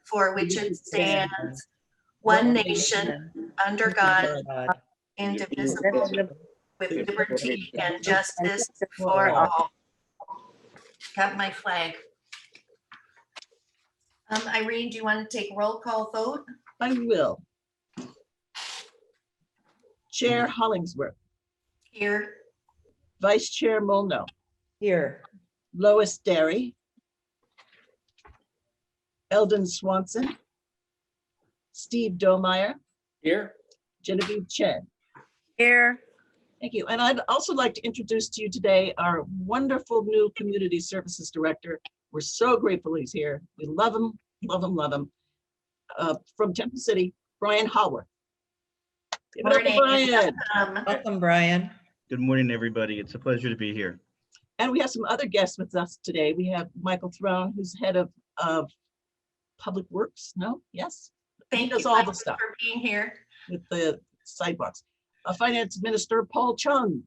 for which it stands, one nation, under God, indivisible, with liberty and justice for all. Got my flag. Irene, do you want to take roll call vote? I will. Chair Hollingsworth. Here. Vice Chair Molno. Here. Lois Derry. Eldon Swanson. Steve Domeyer. Here. Genevieve Chen. Here. Thank you. And I'd also like to introduce to you today our wonderful new Community Services Director. We're so grateful he's here. We love him, love him, love him. From Temple City, Brian Howard. Give it up for Brian. Welcome, Brian. Good morning, everybody. It's a pleasure to be here. And we have some other guests with us today. We have Michael Throne, who's head of Public Works. No? Yes? Thank you all the stuff for being here. with the sidewalks. Finance Minister Paul Chung.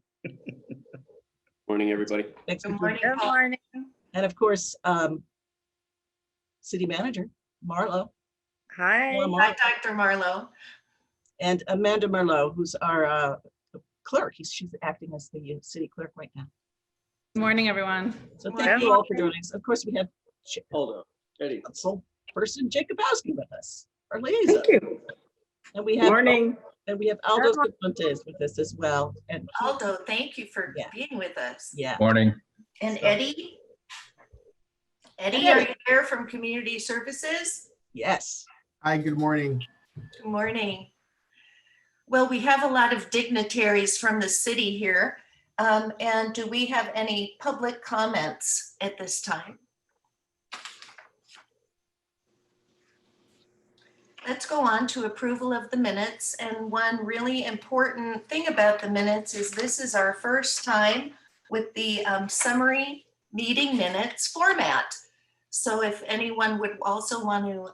Morning, everybody. Thanks Good for morning, Good Paul. morning. And of course, City Manager Marlo. Hi. Hello, Hi, Marlo. Dr. Marlowe. And Amanda Merlot, who's our clerk. She's acting as the city clerk right now. Good morning, everyone. So thank you all for joining us. Of course, we have Hold on. Eddie. council person Jacobowski with us, our liaison. Thank you. And we have Morning. and we have Aldo Cervantes with us as well. And Aldo, thank you for Yeah. being with us. yeah, Morning. And So- Eddie? Eddie, are you there from Community Services? yes. Hi, good morning. Good morning. Well, we have a lot of dignitaries from the city here. And do we have any public comments at this time? Let's go on to approval of the minutes. And one really important thing about the minutes is this is our first time with the summary meeting minutes format. So if anyone would also want to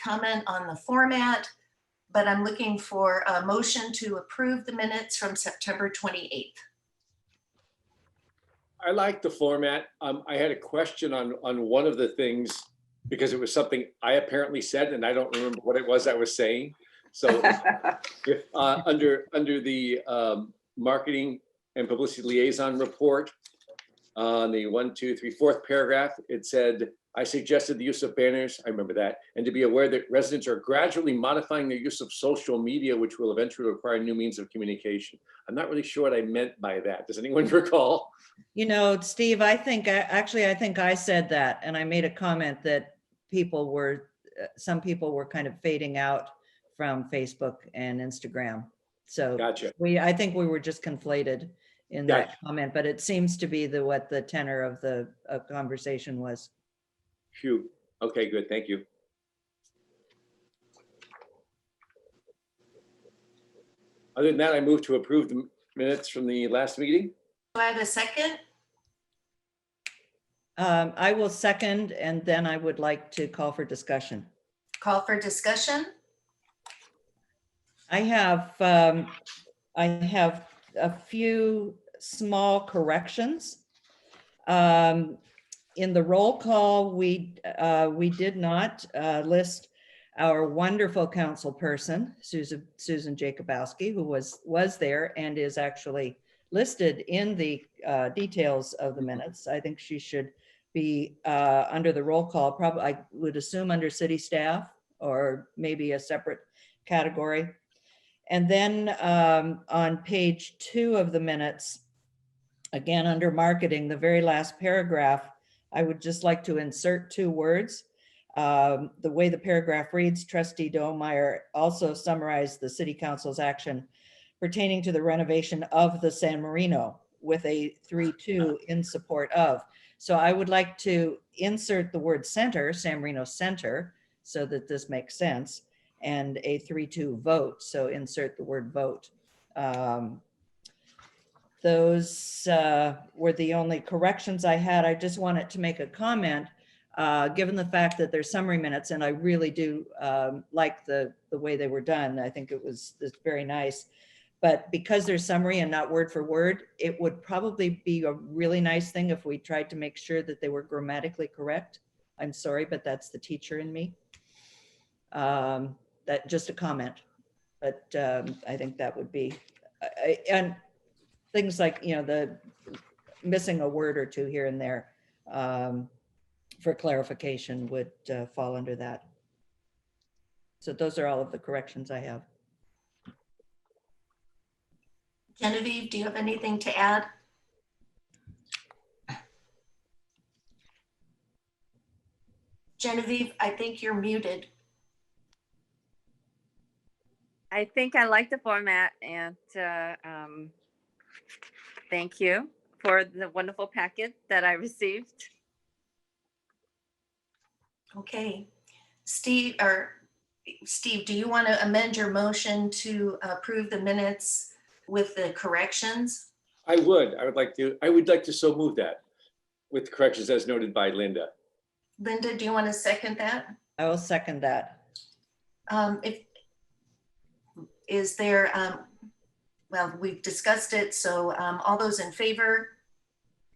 comment on the format, but I'm looking for a motion to approve the minutes from September 28th. I like the format. I had a question on one of the things because it was something I apparently said and I don't remember what it was I was saying. So if under the marketing and publicity liaison report on the 4th paragraph, it said, I suggested the use of banners, I remember that, and to be aware that residents are gradually modifying their use of social media, which will eventually require new means of communication. I'm not really sure what I meant by that. Does anyone recall? You know, Steve, I think I said that, and I made a comment that some people were kind of fading out from Facebook and Instagram. So Gotcha. I think we were just conflated in that Gotcha. comment, but it seems to be what the tenor of the conversation was. Phew. Okay, good. Thank you. Other than that, I move to approve the minutes from the last meeting. Do I have a second? I will second, and then I would like to call for discussion. Call for discussion? I have a few small corrections. In the roll call, we did not list our wonderful council person, Susan Jacobowski, who was there and is actually listed in the details of the minutes. I think she should be under the roll call, probably I would assume under city staff or maybe a separate category. And then on page 2 of the minutes, again, under marketing, the very last paragraph, I would just like to insert 2 words. The way the paragraph reads, Trustee Domeyer also summarized the city council's action pertaining to the renovation of the San Marino with a 3-2 in support of. So I would like to insert the word center, San Marino Center, so that this makes sense, and a 3-2 vote. So insert the word vote. Those were the only corrections I had. I just wanted to make a comment, given the fact that there's summary minutes, and I really do like the way they were done. I think it's very nice. But because there's summary and not word for word, it would probably be a really nice thing if we tried to make sure that they were grammatically correct. I'm sorry, but that's the teacher in me. That just a comment, but I think that would be, and things like, the missing a word or two here and there for clarification would fall under that. So those are all of the corrections I have. Genevieve, do you have anything to add? Genevieve, I think you're muted. I think I like the format, and thank you for the wonderful packet that I received. Okay. Steve, do you want to amend your motion to approve the minutes with the corrections? I would like to so move that with corrections as noted by Linda. Linda, do you want to second that? I will second that. Is there, well, we've discussed it, so all those in favor?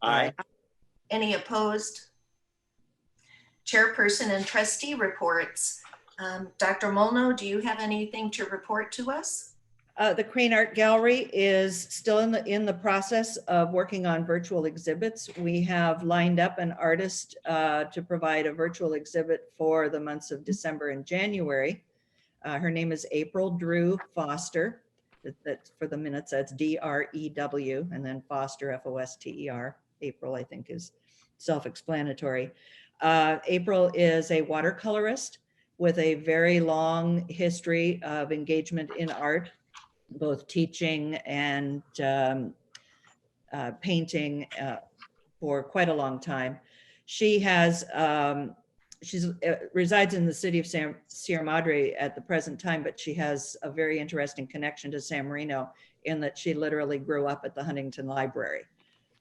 Aye. Any opposed? Chairperson and trustee reports. Dr. Molno, do you have anything to report to us? The Crane Art Gallery is still in the process of working on virtual exhibits. We have lined up an artist to provide a virtual exhibit for the months of December and January. Her name is April Drew Foster. That's for the minutes, that's D-R-E-W, and then Foster, F-O-S-T-E-R. April, I think, is self-explanatory. April is a watercolorist with a very long history of engagement in art, both teaching and painting for quite a long time. She has, resides in the city of Sierra Madre at the present time, but she has a very interesting connection to San Marino in that she literally grew up at the Huntington Library.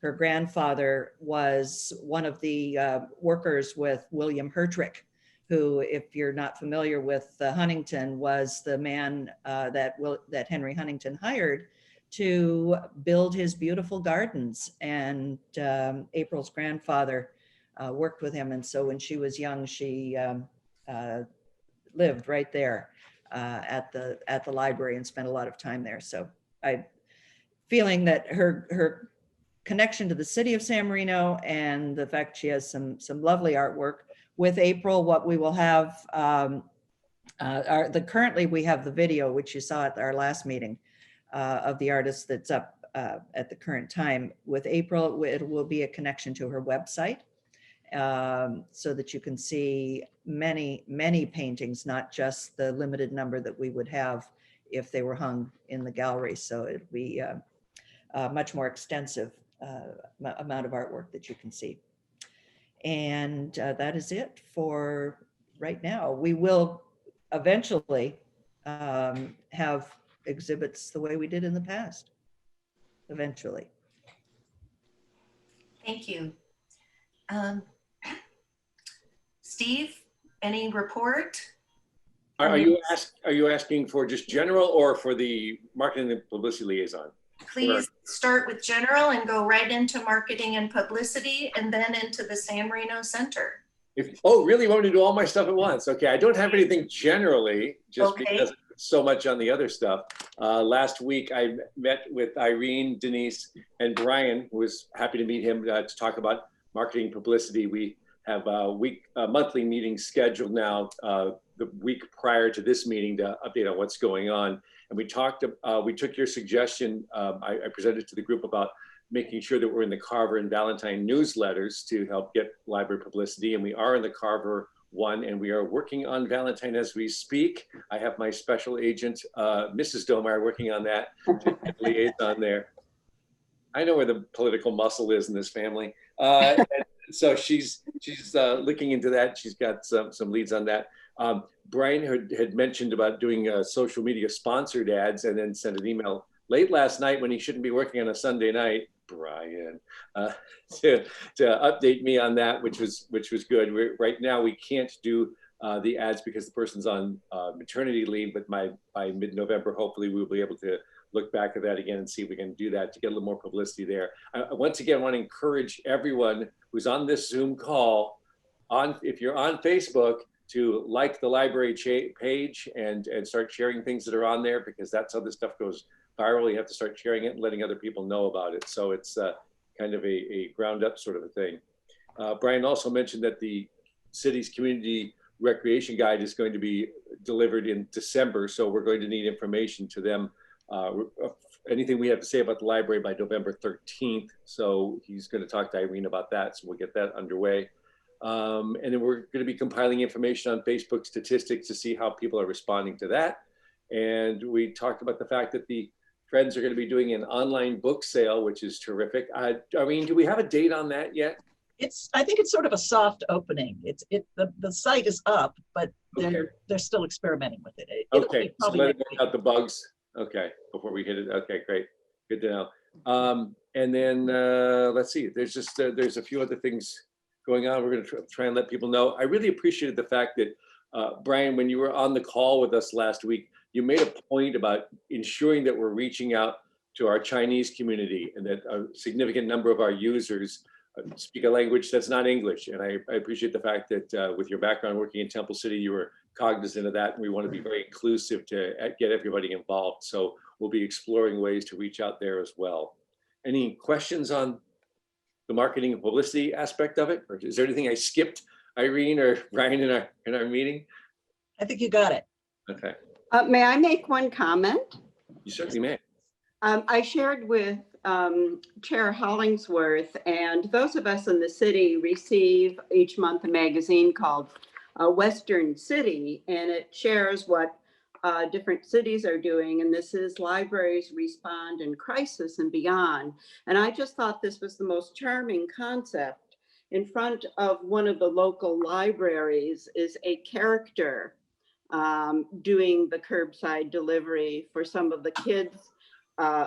Her grandfather was one of the workers with William Hertrick, who, if you're not familiar with Huntington, was the man that Henry Huntington hired to build his beautiful gardens. And April's grandfather worked with him. And so when she was young, she lived right there at the library and spent a lot of time there. So I'm feeling that her connection to the city of San Marino and the fact she has some lovely artwork. With April, what we will have, currently we have the video, which you saw at our last meeting of the artist that's up at the current time. With April, it will be a connection to her website so that you can see many, many paintings, not just the limited number that we would have if they were hung in the gallery. So it'll be a much more extensive amount of artwork that you can see. And that is it for right now. We will eventually have exhibits the way we did in the past, eventually. Thank you. Steve, any report? Are you asking for just general or for the marketing and publicity liaison? Please start with general and go right into marketing and publicity and then into the San Marino Center. Oh, really? You want me to do all my stuff at once? Okay, I don't have anything generally, just Okay. because so much on the other stuff. Last week, I met with Irene, Denise, and Brian, who was happy to meet him to talk about marketing publicity. We have a monthly meeting scheduled now, the week prior to this meeting to update on what's going on. And we took your suggestion, I presented to the group about making sure that we're in the Carver and Valentine newsletters to help get library publicity. And we are in the Carver one, and we are working on Valentine as we speak. I have my special agent, Mrs. Domeyer, working on that, liaison there. I know where the political muscle is in this family. So she's looking into that. She's got some leads on that. Brian had mentioned about doing social media sponsored ads and then sent an email late last night when he shouldn't be working on a Sunday night, Brian, to update me on that, which was good. Right now we can't do the ads because the person's on maternity leave, but by mid-November, hopefully we'll be able to look back at that again and see if we can do that to get a little more publicity there. Once again, I want to encourage everyone who's on this Zoom call, if you're on Facebook, to like the library page and start sharing things that are on there, because that's how this stuff goes viral. You have to start sharing it and letting other people know about it. So it's kind of a ground up sort of a thing. Brian also mentioned that the city's community recreation guide is going to be delivered in December. So we're going to need information to them. Anything we have to say about the library by November 13th. So he's going to talk to Irene about that. So we'll get that underway. And then we're going to be compiling information on Facebook statistics to see how people are responding to that. And we talked about the fact that the Friends are going to be doing an online book sale, which is terrific. Irene, do we have a date on that yet? I think it's sort of a soft opening. The site is up, but they're still experimenting with it. Okay, so let it work out the bugs. Okay, before we hit it. Okay, great. Good to know. And then let's see, there's a few other things going on. We're going to try and let people know. I really appreciated the fact that, Brian, when you were on the call with us last week, you made a point about ensuring that we're reaching out to our Chinese community and that a significant number of our users speak a language that's not English. And I appreciate the fact that with your background working in Temple City, you were cognizant of that. And we want to be very inclusive to get everybody involved. So we'll be exploring ways to reach out there as well. Any questions on the marketing and publicity aspect of it? Or is there anything I skipped, Irene or Brian, in our meeting? I think you got it. Okay, May I make one comment? you certainly may. I shared with Chair Hollingsworth, and those of us in the city receive each month a magazine called Western City, and it shares what different cities are doing, and this is Libraries Respond in Crisis and Beyond. And I just thought this was the most charming concept. In front of one of the local libraries is a character doing the curbside delivery for some of the kids'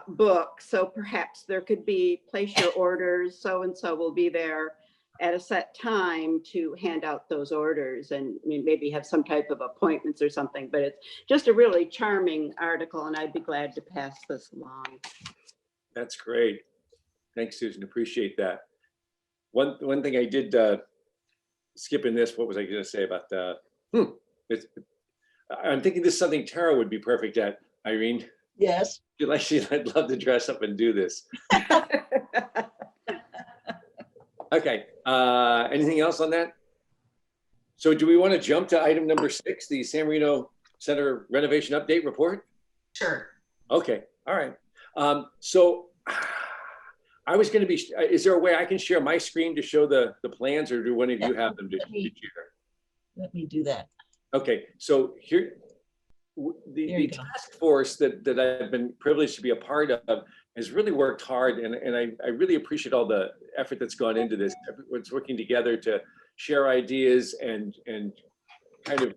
books. So perhaps there could be place your orders, so-and-so will be there at a set time to hand out those orders, and maybe have some type of appointments or something. But it's just a really charming article, and I'd be glad to pass this along. That's great. Thanks, Susan. Appreciate that. One thing I did skip in this, what was I going to say about I'm thinking this is something Tara would be perfect at, Irene. Yes. I'd love to dress up and do this. Okay, anything else on that? So do we want to jump to item number 6, the San Marino Center renovation update report? Sure. Okay, all right. So I was going to be, is there a way I can share my screen to show the plans, or do one of you have them to share? Let me do that. Okay, so here, the task force that I've been privileged to be a part of has really worked hard, and I really appreciate all the effort that's gone into this. Everyone's working together to share ideas and kind of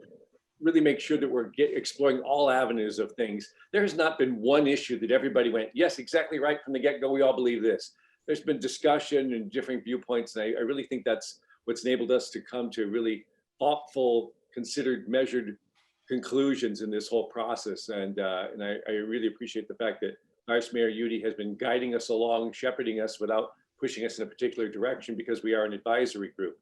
really make sure that we're exploring all avenues of things. There has not been one issue that everybody went, yes, exactly right from the get-go, we all believe this. There's been discussion and different viewpoints, and I really think that's what's enabled us to come to really thoughtful, considered, measured conclusions in this whole process. And I really appreciate the fact that Vice Mayor Udi has been guiding us along, shepherding us without pushing us in a particular direction, because we are an advisory group.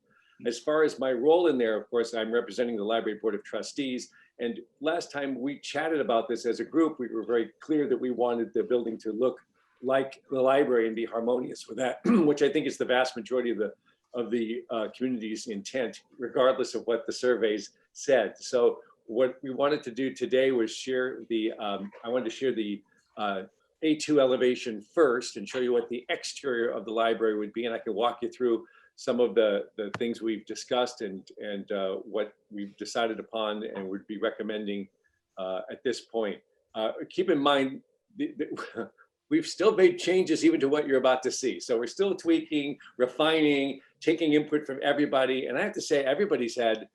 As far as my role in there, of course, I'm representing the Library Board of Trustees. And last time we chatted about this as a group, we were very clear that we wanted the building to look like the library and be harmonious with that, which I think is the vast majority of the community's intent, regardless of what the surveys said. So what we wanted to do today was share I wanted to share the A2 elevation first and show you what the exterior of the library would be. And I can walk you through some of the things we've discussed and what we've decided upon and would be recommending at this point. Keep in mind, we've still made changes even to what you're about to see. So we're still tweaking, refining, taking input from everybody. And I have to say, everybody's had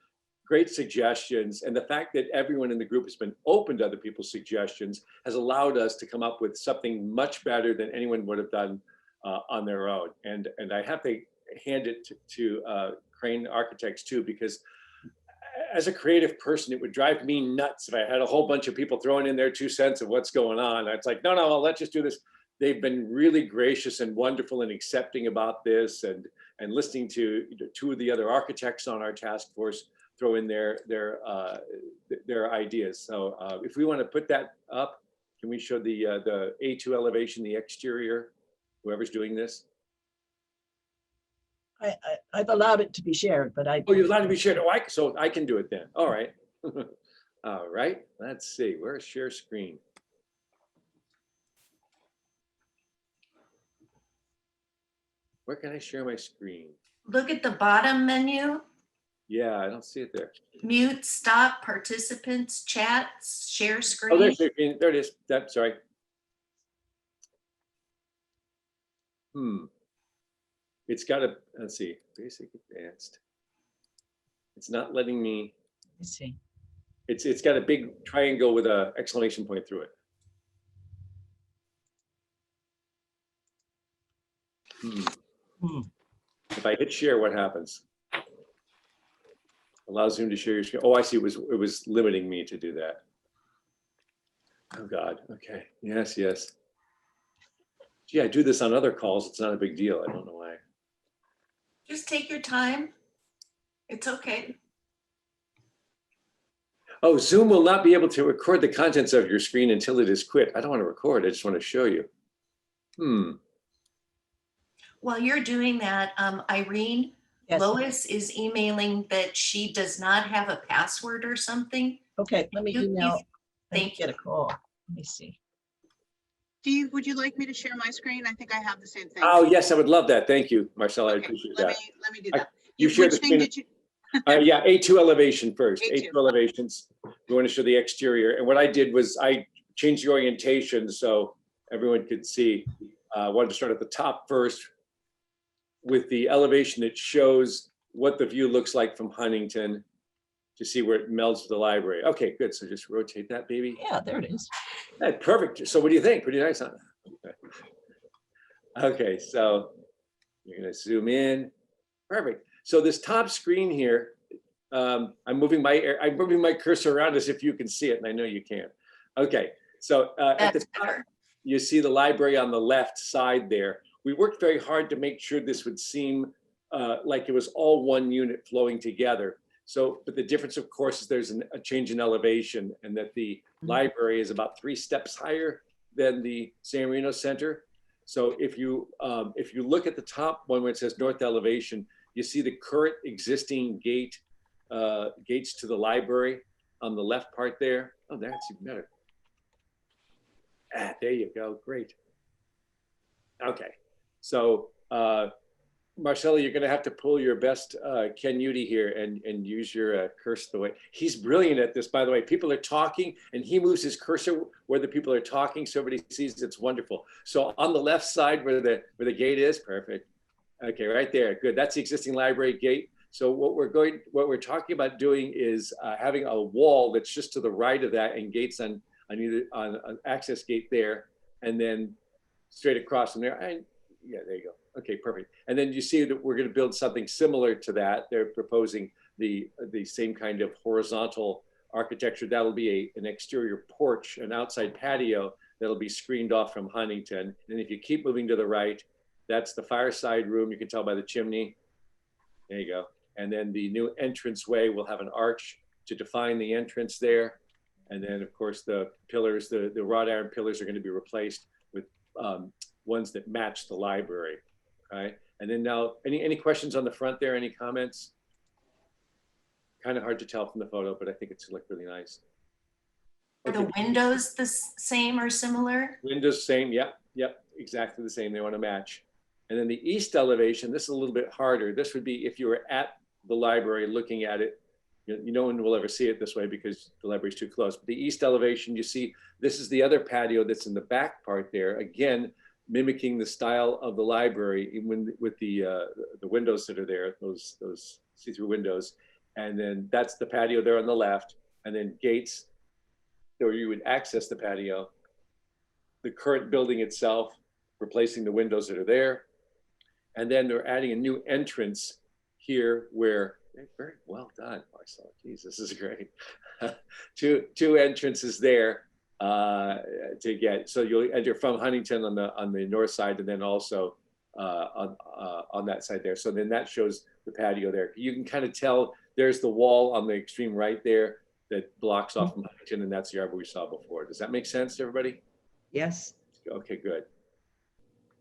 great suggestions. And the fact that everyone in the group has been open to other people's suggestions has allowed us to come up with something much better than anyone would have done on their own. And I have to hand it to Crane Architects too, because as a creative person, it would drive me nuts if I had a whole bunch of people throwing in their 2 cents of what's going on. It's like, no, let's just do this. They've been really gracious and wonderful and accepting about this, and listening to 2 of the other architects on our task force throw in their ideas. So if we want to put that up, can we show the A2 elevation, the exterior, whoever's doing this? I've allowed it to be shared, but I. Oh, you're allowed to be shared. Oh, so I can do it then. All right. All right. Let's see. Where's share screen? Where can I share my screen? Look at the bottom menu, Yeah, I don't see it there. mute, stop, participants, chats, share Oh, screen. there's share screen. There it is. Sorry. It's got a, let's see, basic advanced. It's not letting me, Let's see. it's got a big triangle with a exclamation point through it. If I hit share, what happens? Allows Zoom to share your screen. Oh, I see. It was limiting me to do that. Oh God. Okay. Yes. Yes. Gee, I do this on other calls. It's not a big deal. I don't know why. Just take your time. It's okay. Oh, Zoom will not be able to record the contents of your screen until it is quit. I don't want to record. I just want to show you. While you're doing that, Irene, Yes. Lois is emailing that she does not have a password or something. Okay, let me You- email. you- Let me thank get a call. Let me see. Steve, would you like me to share my screen? I think I have the same thing. Oh, yes, I would love that. Thank you, Marcella. I Okay, appreciate let that. me do I- that. You share the Which thing screen. did you? Yeah, A2 elevation first. A2. A2 elevations. We want to show the exterior. And what I did was I changed the orientation so everyone could see. I wanted to start at the top first with the elevation that shows what the view looks like from Huntington to see where it melds with the library. Okay, good. So just rotate that, baby. Yeah, there it is. Hey, perfect. So what do you think? Pretty nice, huh? Okay, so you're gonna zoom in. Perfect. So this top screen here, I'm moving my cursor around as if you can see it, and I know you can. Okay, so at the That's top, better. you see the library on the left side there. We worked very hard to make sure this would seem like it was all one unit flowing together. So, but the difference, of course, is there's a change in elevation, and that the library is about 3 steps higher than the San Marino Center. So if you look at the top one where it says north elevation, you see the current existing gates to the library on the left part there. Oh, that's even better. There you go. Great. Okay. So Marcella, you're going to have to pull your best Ken Udy here and use your cursor the way. He's brilliant at this, by the way. People are talking and he moves his cursor where the people are talking so everybody sees. It's wonderful. So on the left side where the gate is, perfect. Okay, right there. Good. That's the existing library gate. So what we're talking about doing is having a wall that's just to the right of that and gates on an access gate there, and then straight across from there. And yeah, there you go. Okay, perfect. And then you see that we're going to build something similar to that. They're proposing the same kind of horizontal architecture. That'll be an exterior porch, an outside patio that'll be screened off from Huntington. And if you keep moving to the right, that's the fireside room. You can tell by the chimney. There you go. And then the new entranceway will have an arch to define the entrance there. And then, of course, the pillars, the wrought iron pillars are going to be replaced with ones that match the library. Okay. And then now, any questions on the front there? Any comments? Kind of hard to tell from the photo, but I think it's look really nice. Are the windows the same or similar? Windows same. Yep. Exactly the same. They want to match. And then the east elevation, this is a little bit harder. This would be if you were at the library looking at it. No one will ever see it this way because the library is too close. But the east elevation, you see, this is the other patio that's in the back part there. Again, mimicking the style of the library, even with the windows that are there, those see-through windows. And then that's the patio there on the left. And then gates where you would access the patio. The current building itself, replacing the windows that are there. And then they're adding a new entrance here where, very well done, Marcel. Geez, this is great. two entrances there to get. So you'll enter from Huntington on the north side, and then also on that side there. So then that shows the patio there. You can kind of tell there's the wall on the extreme right there that blocks off from Huntington, and that's the arbor we saw before. Does that make sense to everybody? Yes. Okay, good.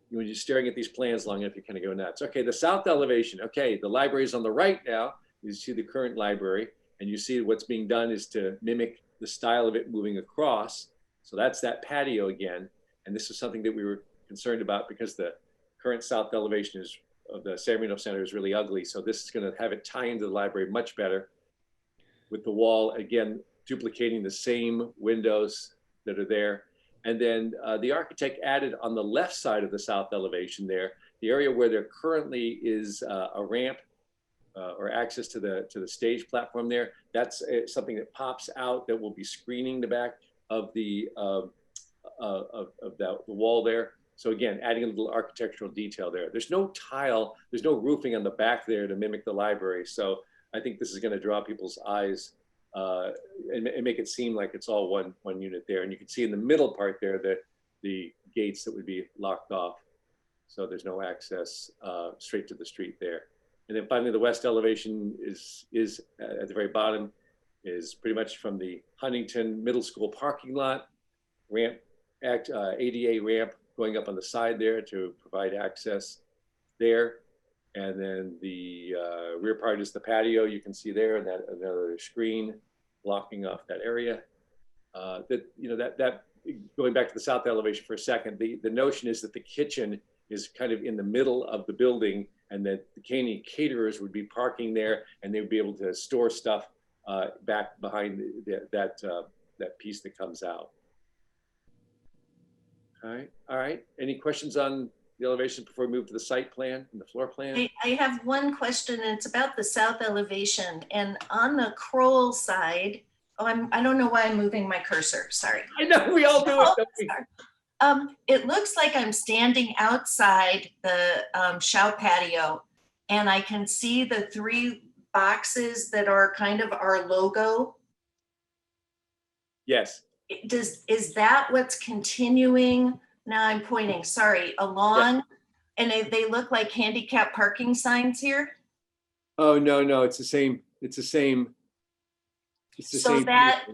When you're staring at these plans long enough, you kind of go nuts. Okay, the south elevation. Okay, the library is on the right now. You see the current library, and you see what's being done is to mimic the style of it moving across. So that's that patio again. And this is something that we were concerned about because the current south elevation of the San Marino Center is really ugly. So this is going to have it tie into the library much better with the wall, again, duplicating the same windows that are there. And then the architect added on the left side of the south elevation there, the area where there currently is a ramp or access to the stage platform there. That's something that pops out that will be screening the back of the wall there. So again, adding a little architectural detail there. There's no tile, there's no roofing on the back there to mimic the library. So I think this is going to draw people's eyes and make it seem like it's all one unit there. And you can see in the middle part there that the gates that would be locked off. So there's no access straight to the street there. And then finally, the west elevation is at the very bottom, is pretty much from the Huntington Middle School parking lot, ADA ramp going up on the side there to provide access there. And then the rear part is the patio you can see there, and that another screen blocking off that area. That going back to the south elevation for a second, the notion is that the kitchen is kind of in the middle of the building, and that the Caney caterers would be parking there, and they would be able to store stuff back behind that piece that comes out. All right. Any questions on the elevation before we move to the site plan and the floor plan? I have one question, and it's about the south elevation. And on the Kroll side, I don't know why I'm moving my cursor, sorry. I know, we all do it, don't we? It looks like I'm standing outside the Shao patio, and I can see the 3 boxes that are kind of our logo. Yes. Is that what's continuing? Now I'm pointing, sorry, along, and they look like handicap parking signs here. Oh, no, it's the same. It's the same. So that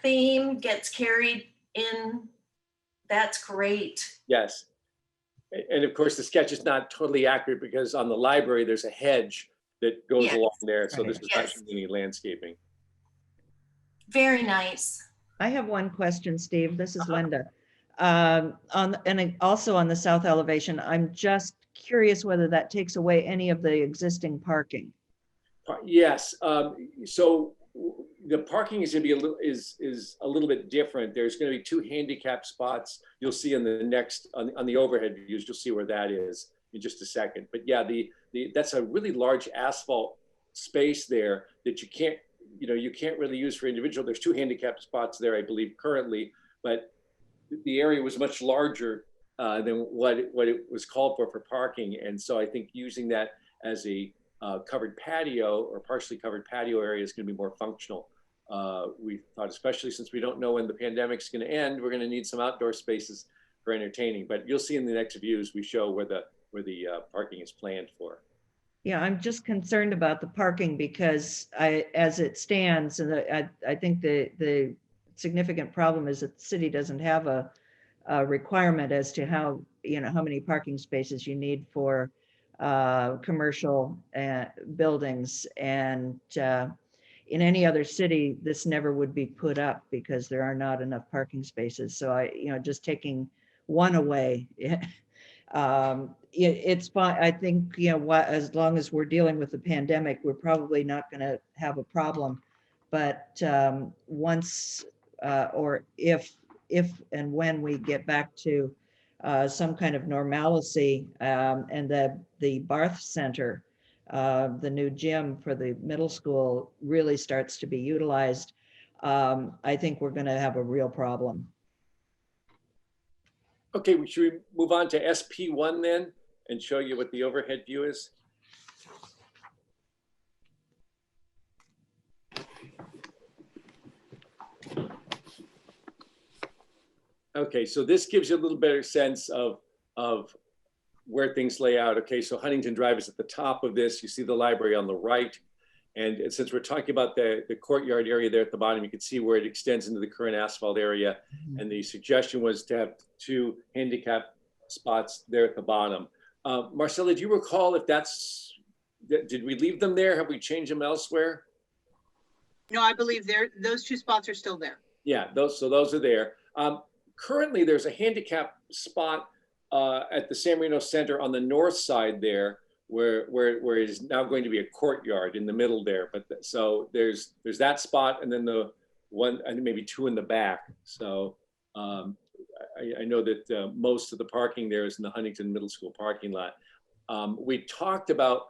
theme gets carried in. That's great. Yes. And of course, the sketch is not totally accurate because on the library, there's a hedge that goes Yes. along there. So this is not Yes. any landscaping. Very nice. I have one question, Steve. This is Linda. Also on the south elevation, I'm just curious whether that takes away any of the existing parking. Yes. So the parking is going to be a little bit different. There's going to be 2 handicap spots. You'll see in the next on the overhead views. You'll see where that is in just a second. But yeah, that's a really large asphalt space there that you can't really use for individual. There's 2 handicap spots there, I believe, currently, but the area was much larger than what it was called for parking. And so I think using that as a covered patio or partially covered patio area is going to be more functional. We thought, especially since we don't know when the pandemic's going to end, we're going to need some outdoor spaces for entertaining. But you'll see in the next views, we show where the parking is planned for. Yeah, I'm just concerned about the parking because as it stands, and I think the significant problem is that the city doesn't have a requirement as to how many parking spaces you need for commercial buildings. And in any other city, this never would be put up because there are not enough parking spaces. So just taking one away, it's fine. I think, as long as we're dealing with the pandemic, we're probably not going to have a problem. But once or if and when we get back to some kind of normalcy, and the Barth Center, the new gym for the middle school really starts to be utilized, I think we're going to have a real problem. Okay, should we move on to SP1 then and show you what the overhead view is? Okay, so this gives you a little better sense of where things lay out. Okay, so Huntington Drive is at the top of this. You see the library on the right. And since we're talking about the courtyard area there at the bottom, you can see where it extends into the current asphalt area. And the suggestion was to have 2 handicap spots there at the bottom. Marcella, do you recall if did we leave them there? Have we changed them elsewhere? No, I believe those 2 spots are still there. Yeah, those are there. Currently, there's a handicap spot at the San Marino Center on the north side there, where it is now going to be a courtyard in the middle there. But so there's that spot, and then the one, and maybe 2 in the back. So I know that most of the parking there is in the Huntington Middle School parking lot. We talked about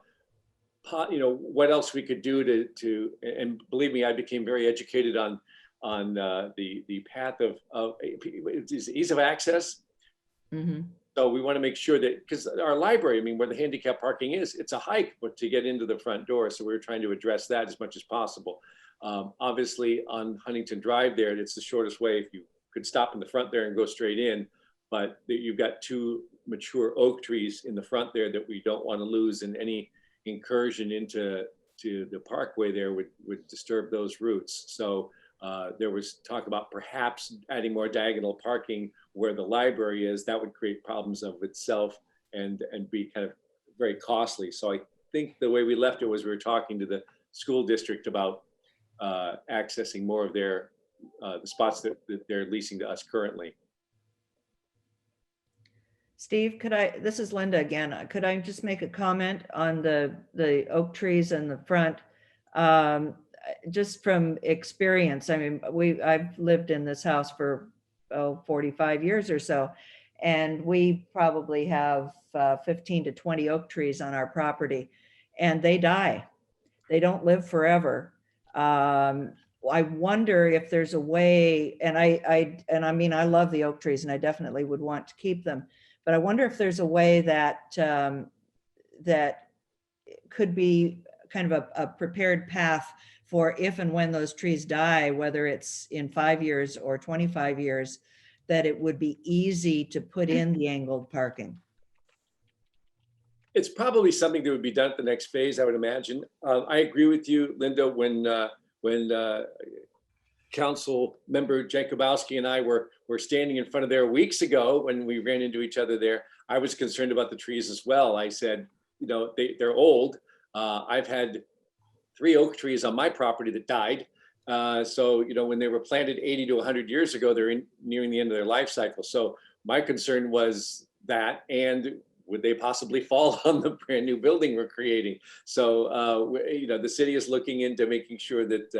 what else we could do to, and believe me, I became very educated on the path of ease of access. Mm-hmm. So we want to make sure that, because our library, I mean, where the handicap parking is, it's a hike to get into the front door. So we're trying to address that as much as possible. Obviously on Huntington Drive there, it's the shortest way if you could stop in the front there and go straight in, but you've got 2 mature oak trees in the front there that we don't want to lose, and any incursion into the parkway there would disturb those roots. So there was talk about perhaps adding more diagonal parking where the library is. That would create problems of itself and be kind of very costly. So I think the way we left it was we were talking to the school district about accessing more of the spots that they're leasing to us currently. Steve, this is Linda again. Could I just make a comment on the oak trees in the front? Just from experience, I mean, I've lived in this house for 45 years or so, and we probably have 15 to 20 oak trees on our property, and they die. They don't live forever. I wonder if there's a way, and I mean, I love the oak trees and I definitely would want to keep them, but I wonder if there's a way that that could be kind of a prepared path for if and when those trees die, whether it's in 5 years or 25 years, that it would be easy to put in the angled parking. It's probably something that would be done at the next phase, I would imagine. I agree with you, Linda, when Council Member Jankowski and I were standing in front of there weeks ago when we ran into each other there. I was concerned about the trees as well. I said, they're old. I've had 3 oak trees on my property that died. So, when they were planted 80 to 100 years ago, they're nearing the end of their life cycle. So my concern was that, and would they possibly fall on the brand new building we're creating? So, the city is looking into making sure that,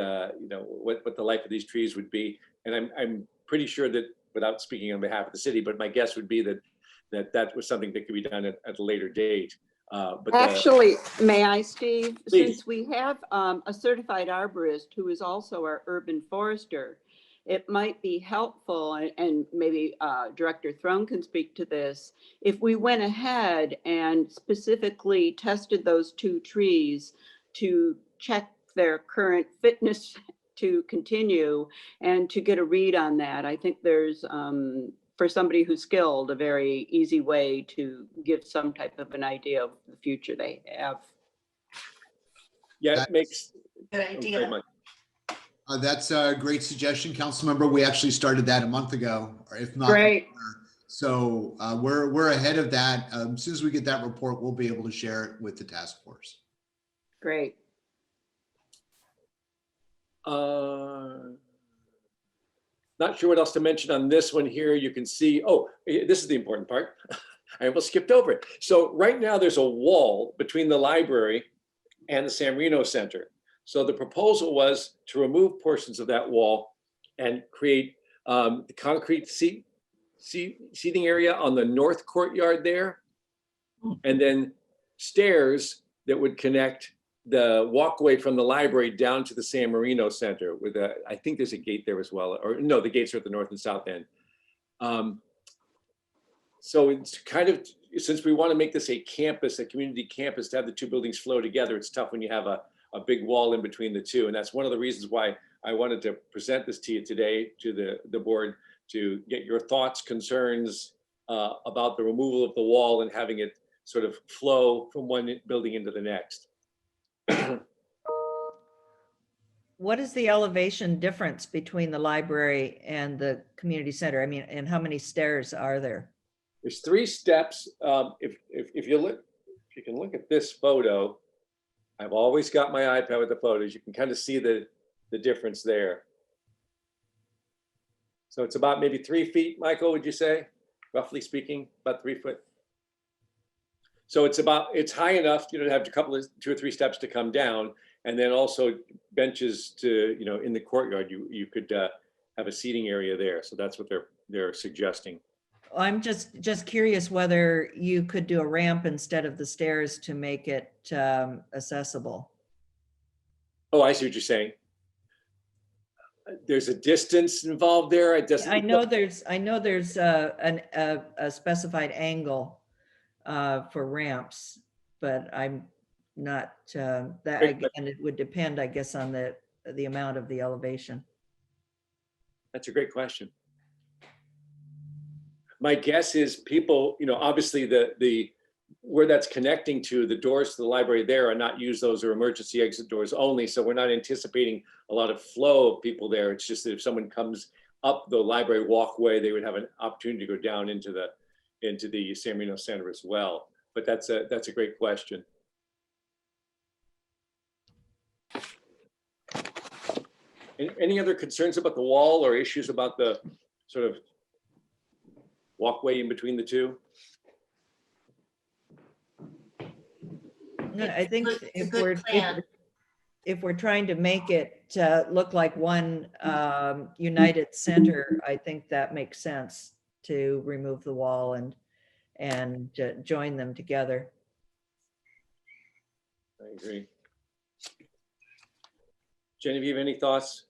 what the life of these trees would be. And I'm pretty sure that, without speaking on behalf of the city, but my guess would be that was something that could be done at a later date. But Actually, may I, Steve? Please. Since we have a certified arborist who is also our urban forester, it might be helpful, and maybe Director Throne can speak to this, if we went ahead and specifically tested those 2 trees to check their current fitness to continue and to get a read on that. I think there's, for somebody who's skilled, a very easy way to give some type of an idea of the future they have. yeah, it makes Good very idea. much. That's a great suggestion, council member. We actually started that a month ago, or if not. Great. More. So we're ahead of that. As soon as we get that report, we'll be able to share it with the task force. Great. Not sure what else to mention on this one here. You can see, this is the important part. I almost skipped over it. So right now there's a wall between the library and the San Marino Center. So the proposal was to remove portions of that wall and create the concrete seating area on the north courtyard there, and then stairs that would connect the walkway from the library down to the San Marino Center with I think there's a gate there as well, or no, the gates are at the north and south end. So it's kind of, since we want to make this a campus, a community campus, to have the 2 buildings flow together, it's tough when you have a big wall in between the 2. And that's one of the reasons why I wanted to present this to you today, to the board, to get your thoughts, concerns about the removal of the wall and having it sort of flow from one building into the next. what is the elevation difference between the library and the community center? I mean, and how many stairs are there? There's 3 steps. If you look, if you can look at this photo, I've always got my iPad with the photos. You can kind of see the difference there. So it's about maybe 3 feet, Michael, would you say? Roughly speaking, about 3 foot. So it's high enough, to have a couple of 2 or 3 steps to come down, and then also benches to, in the courtyard, you could have a seating area there. So that's what they're suggesting. I'm just curious whether you could do a ramp instead of the stairs to make it accessible. Oh, I see what you're saying. There's a distance involved there. I know there's a specified angle for ramps, but I'm not that, and it would depend, I guess, on the amount of the elevation. That's a great question. My guess is people, obviously the where that's connecting to, the doors to the library there are not used. Those are emergency exit doors only. So we're not anticipating a lot of flow of people there. It's just that if someone comes up the library walkway, they would have an opportunity to go down into the San Marino Center as well. But that's a great question. Any other concerns about the wall or issues about the sort of walkway in between the two? No, I think It's a good plan. if we're trying to make it look like one united center, I think that makes sense to remove the wall and join them together. I agree. Genevieve, any thoughts?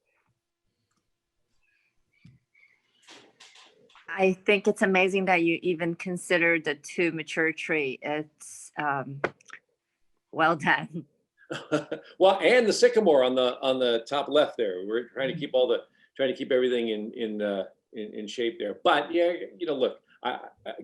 I think it's amazing that you even considered the 2 mature tree. It's well done. Well, and the sycamore on the top left there. We're trying to keep everything in shape there. But yeah, look,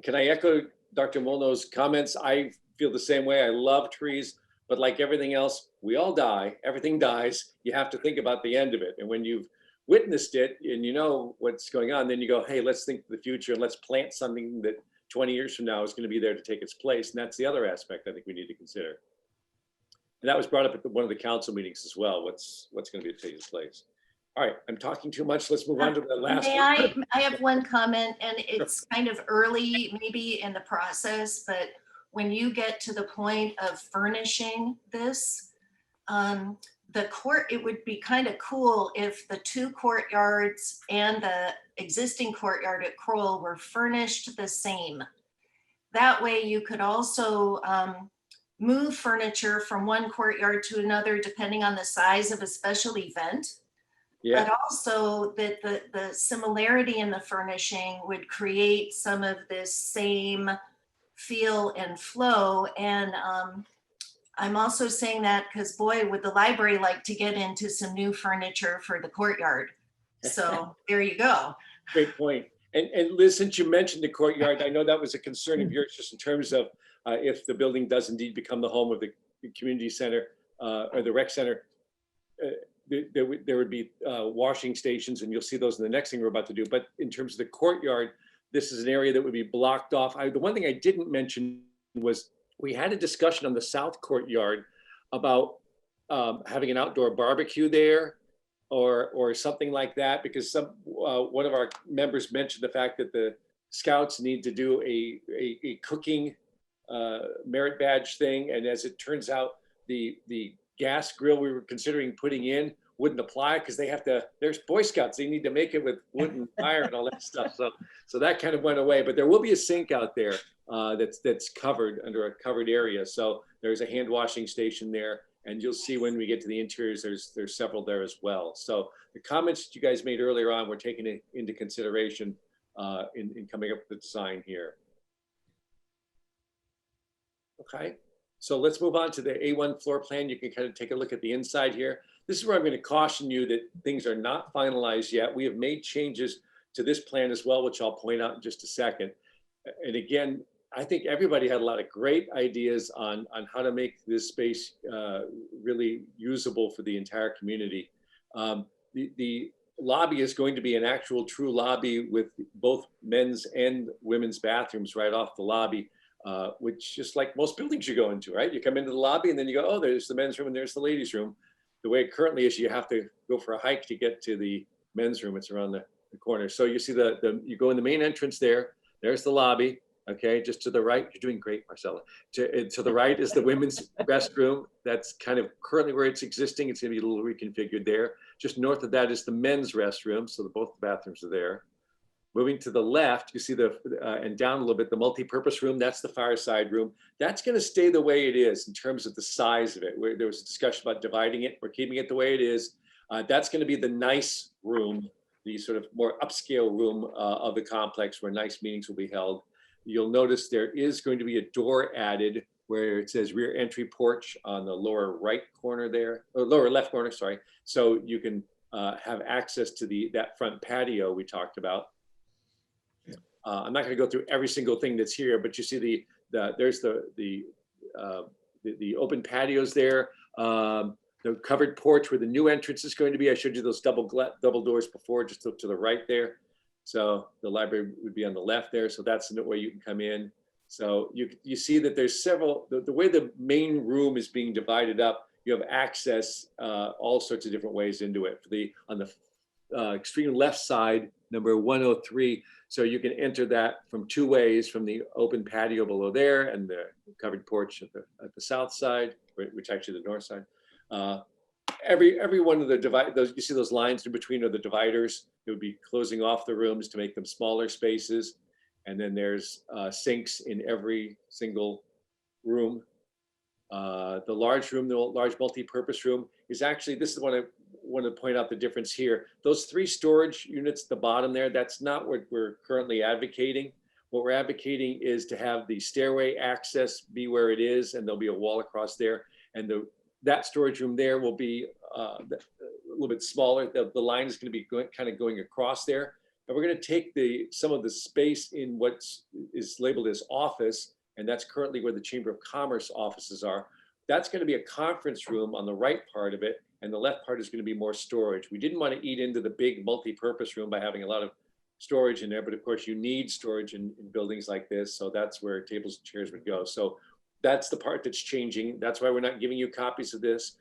can I echo Dr. Molno's comments? I feel the same way. I love trees, but like everything else, we all die. Everything dies. You have to think about the end of it. And when you've witnessed it and you know what's going on, then you go, hey, let's think of the future and let's plant something that 20 years from now is going to be there to take its place. And that's the other aspect I think we need to consider. And that was brought up at one of the council meetings as well. What's going to be taking place? All right, I'm talking too much. Let's move on to the last May one. I have one comment, and it's kind of early maybe in the process, but when you get to the point of furnishing this, it would be kind of cool if the 2 courtyards and the existing courtyard at Kroll were furnished the same. That way you could also move furniture from one courtyard to another depending on the size of a special event. Yeah. But also that the similarity in the furnishing would create some of this same feel and flow. And I'm also saying that because boy, would the library like to get into some new furniture for the courtyard. So there you go. Great point. And Liz, since you mentioned the courtyard, I know that was a concern of yours just in terms of if the building does indeed become the home of the community center or the rec center, there would be washing stations, and you'll see those in the next thing we're about to do. But in terms of the courtyard, this is an area that would be blocked off. The one thing I didn't mention was we had a discussion on the south courtyard about having an outdoor barbecue there or something like that, because one of our members mentioned the fact that the scouts need to do a cooking merit badge thing. And as it turns out, the gas grill we were considering putting in wouldn't apply because there's Boy Scouts, they need to make it with wood and fire and all that stuff. So that kind of went away, but there will be a sink out there that's covered under a covered area. So there's a hand washing station there, and you'll see when we get to the interiors, there's several there as well. So the comments that you guys made earlier on, we're taking it into consideration in coming up with the design here. Okay. So let's move on to the A1 floor plan. You can kind of take a look at the inside here. This is where I'm going to caution you that things are not finalized yet. We have made changes to this plan as well, which I'll point out in just a second. And again, I think everybody had a lot of great ideas on how to make this space really usable for the entire community. The lobby is going to be an actual true lobby with both men's and women's bathrooms right off the lobby, which just like most buildings you go into, right? You come into the lobby and then you go, oh, there's the men's room and there's the ladies' room. The way it currently is, you have to go for a hike to get to the men's room. It's around the corner. So you see you go in the main entrance there. There's the lobby. Okay, just to the right. You're doing great, Marcella. To the right is the women's restroom. That's kind of currently where it's existing. It's going to be a little reconfigured there. Just north of that is the men's restroom. So both the bathrooms are there. Moving to the left, you see and down a little bit, the multi-purpose room. That's the fireside room. That's going to stay the way it is in terms of the size of it. Where there was a discussion about dividing it. We're keeping it the way it is. That's going to be the nice room, the sort of more upscale room of the complex where nice meetings will be held. You'll notice there is going to be a door added where it says rear entry porch on the lower right corner there, or lower left corner, sorry. So you can have access to that front patio we talked about. I'm not going to go through every single thing that's here, but you see there's the open patios there. The covered porch where the new entrance is going to be. I showed you those double doors before, just to the right there. So the library would be on the left there. So that's the way you can come in. So you see that there's several, the way the main room is being divided up, you have access all sorts of different ways into it. On the extreme left side, number 103. So you can enter that from two ways, from the open patio below there and the covered porch at the south side, which actually the north side. Every one of those, you see those lines in between are the dividers. It would be closing off the rooms to make them smaller spaces. And then there's sinks in every single room. The large room, the large multi-purpose room is actually, this is what I want to point out the difference here. Those 3 storage units at the bottom there, that's not what we're currently advocating. What we're advocating is to have the stairway access be where it is, and there'll be a wall across there. And that storage room there will be a little bit smaller. The line is going to be going across there. And we're going to take some of the space in what is labeled as office, and that's currently where the Chamber of Commerce offices are. That's going to be a conference room on the right part of it, and the left part is going to be more storage. We didn't want to eat into the big multi-purpose room by having a lot of storage in there, but of course you need storage in buildings like this, so that's where tables and chairs would go. So that's the part that's changing. That's why we're not giving you copies of this,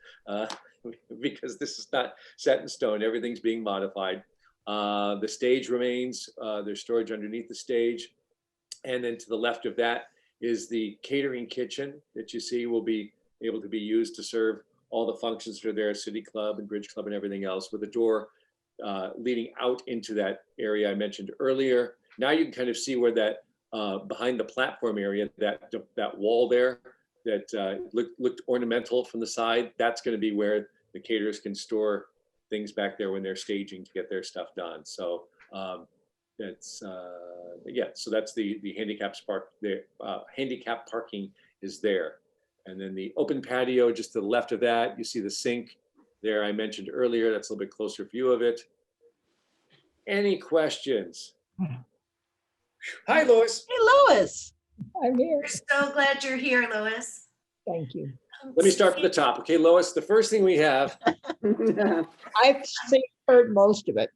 because this is not set in stone. Everything's being modified. The stage remains. There's storage underneath the stage. And then to the left of that is the catering kitchen that you see will be able to be used to serve all the functions that are there, City Club and Bridge Club and everything else, with a door leading out into that area I mentioned earlier. Now you can kind of see where that behind the platform area, that wall there that looked ornamental from the side, that's going to be where the caterers can store things back there when they're staging to get their stuff done. So that's so that's the handicap parking is there. And then the open patio just to the left of that, you see the sink there I mentioned earlier. That's a little bit closer view of it. Any questions? Hi, Lois. Hey, Lois. I'm here. We're so glad you're here, Lois. Thank you. Let me start from the top. Okay, Lois, the first thing we have. I've heard most of it.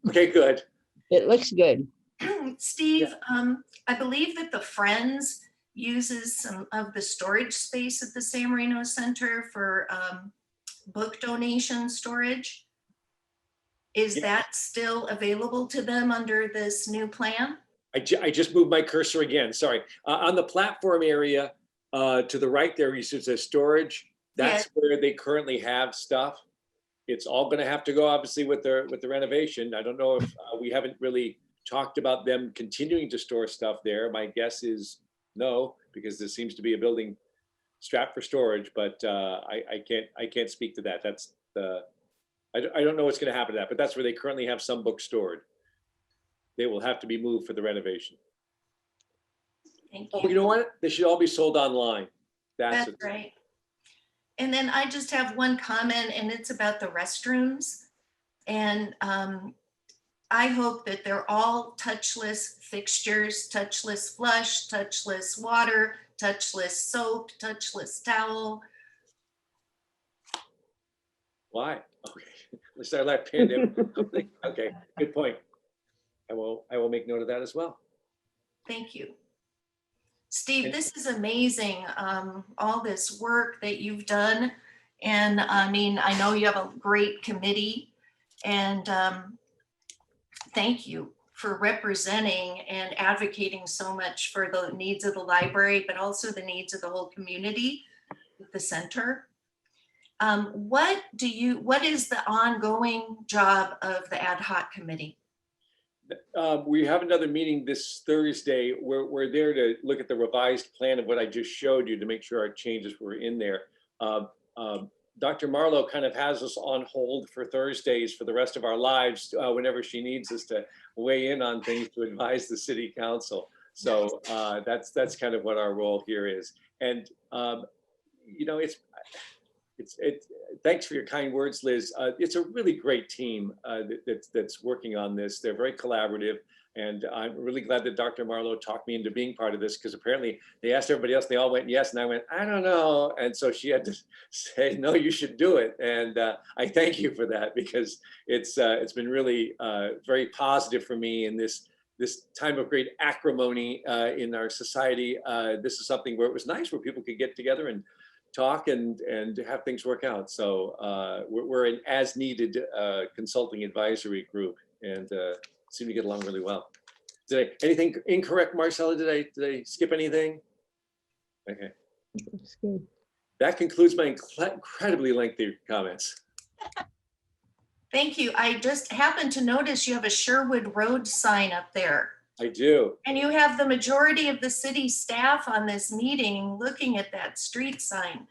Okay, good. It looks good. Steve, I believe that the Friends uses some of the storage space at the San Marino Center for book donation storage. Is that still available to them under this new plan? I just moved my cursor again, sorry. On the platform area to the right there, you see it says storage. That's where they currently have stuff. It's all gonna have to go obviously with the renovation. I don't know if we haven't really talked about them continuing to store stuff there. My guess is no, because there seems to be a building strapped for storage, but I can't speak to that. That's I don't know what's going to happen to that, but that's where they currently have some books stored. They will have to be moved for the renovation. Thank Oh, you. you know what? They should all be sold online. That's right. And then I just have one comment, and it's about the restrooms. And I hope that they're all touchless fixtures, touchless flush, touchless water, touchless soap, touchless towel. Why? Okay. Start like pandemic. Okay, good point. I will make note of that as well. Thank you. Steve, this is amazing, all this work that you've done. And I mean, I know you have a great committee, and thank you for representing and advocating so much for the needs of the library, but also the needs of the whole community, the center. What is the ongoing job of the ad hoc committee? We have another meeting this Thursday. We're there to look at the revised plan of what I just showed you to make sure our changes were in there. Dr. Marlowe kind of has us on hold for Thursdays for the rest of our lives whenever she needs us to weigh in on things to advise the city council. So that's kind of what our role here is. And you know, thanks for your kind words, Liz. It's a really great team that's working on this. They're very collaborative. And I'm really glad that Dr. Marlowe talked me into being part of this, because apparently they asked everybody else, they all went yes, and I went, I don't know. And so she had to say, no, you should do it. And I thank you for that, because it's been really very positive for me in this time of great acrimony in our society. This is something where it was nice, where people could get together and talk and have things work out. So we're an as needed consulting advisory group, and seem to get along really well. Anything incorrect, Marcella? Did I skip anything? Okay. That's good. That concludes my incredibly lengthy comments. Thank you. I just happened to notice you have a Sherwood Road sign up there. I do. And you have the majority of the city staff on this meeting looking at that street sign.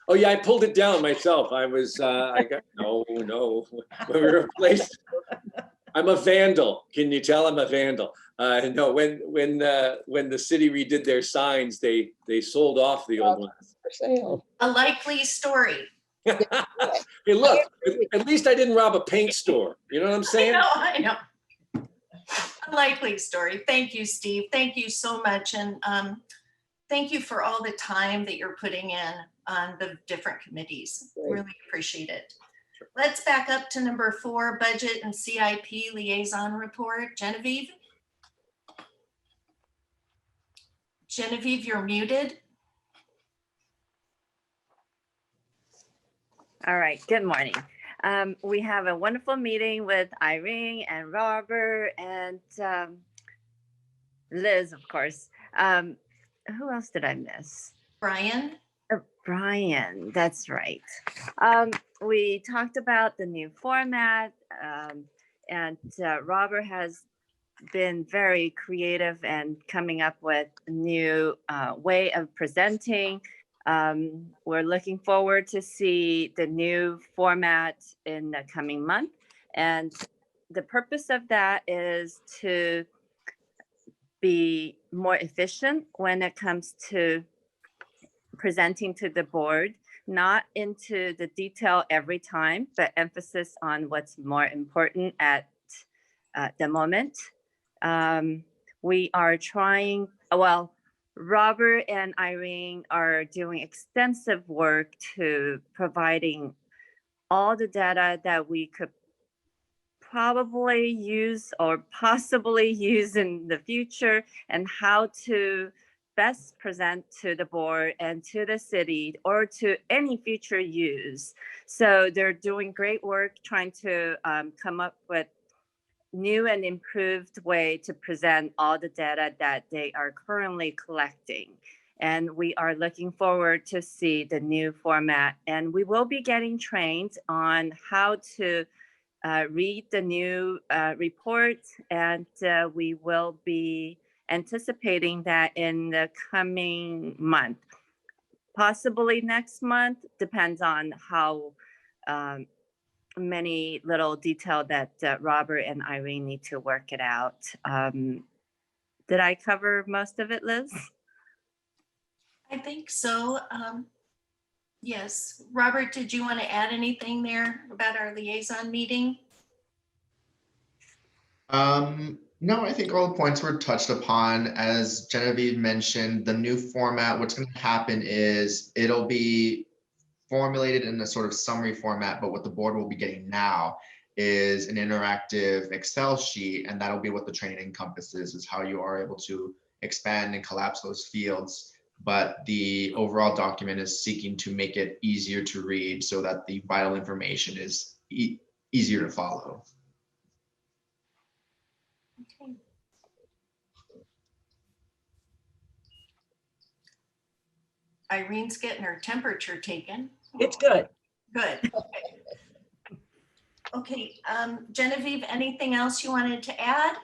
Oh yeah, I pulled it down myself. I got, no. When we replaced, I'm a vandal. Can you tell I'm a vandal? No, when the city redid their signs, they sold off the old ones. For sale. A likely story. Hey, look, at least I didn't rob a paint store. You know what I'm saying? I know. A likely story. Thank you, Steve. Thank you so much. And thank you for all the time that you're putting in on the different committees. Great. Really appreciate it. Let's back up to number 4, budget and CIP liaison report. Genevieve? Genevieve, you're muted. All right, good morning. We have a wonderful meeting with Irene and Robert and Liz, of course. Who else did I miss? Brian? Brian, that's right. We talked about the new format, and Robert has been very creative and coming up with a new way of presenting. We're looking forward to see the new format in the coming month. And the purpose of that is to be more efficient when it comes to presenting to the board, not into the detail every time, but emphasis on what's more important at the moment. We are trying, well, Robert and Irene are doing extensive work to providing all the data that we could probably use or possibly use in the future, and how to best present to the board and to the city or to any future use. So they're doing great work trying to come up with new and improved way to present all the data that they are currently collecting. And we are looking forward to see the new format. And we will be getting trained on how to read the new report, and we will be anticipating that in the coming month, possibly next month, depends on how many little detail that Robert and Irene need to work it out. Did I cover most of it, Liz? I think so. Yes. Robert, did you want to add anything there about our liaison meeting? No, I think all the points were touched upon. As Genevieve mentioned, the new format, what's going to happen is it'll be formulated in a sort of summary format, but what the board will be getting now is an interactive Excel sheet, and that'll be what the training encompasses, is how you are able to expand and collapse those fields. But the overall document is seeking to make it easier to read so that the vital information is easier to follow. Okay. Irene's getting her temperature taken. It's good. Good. Okay, Genevieve, anything else you wanted to add?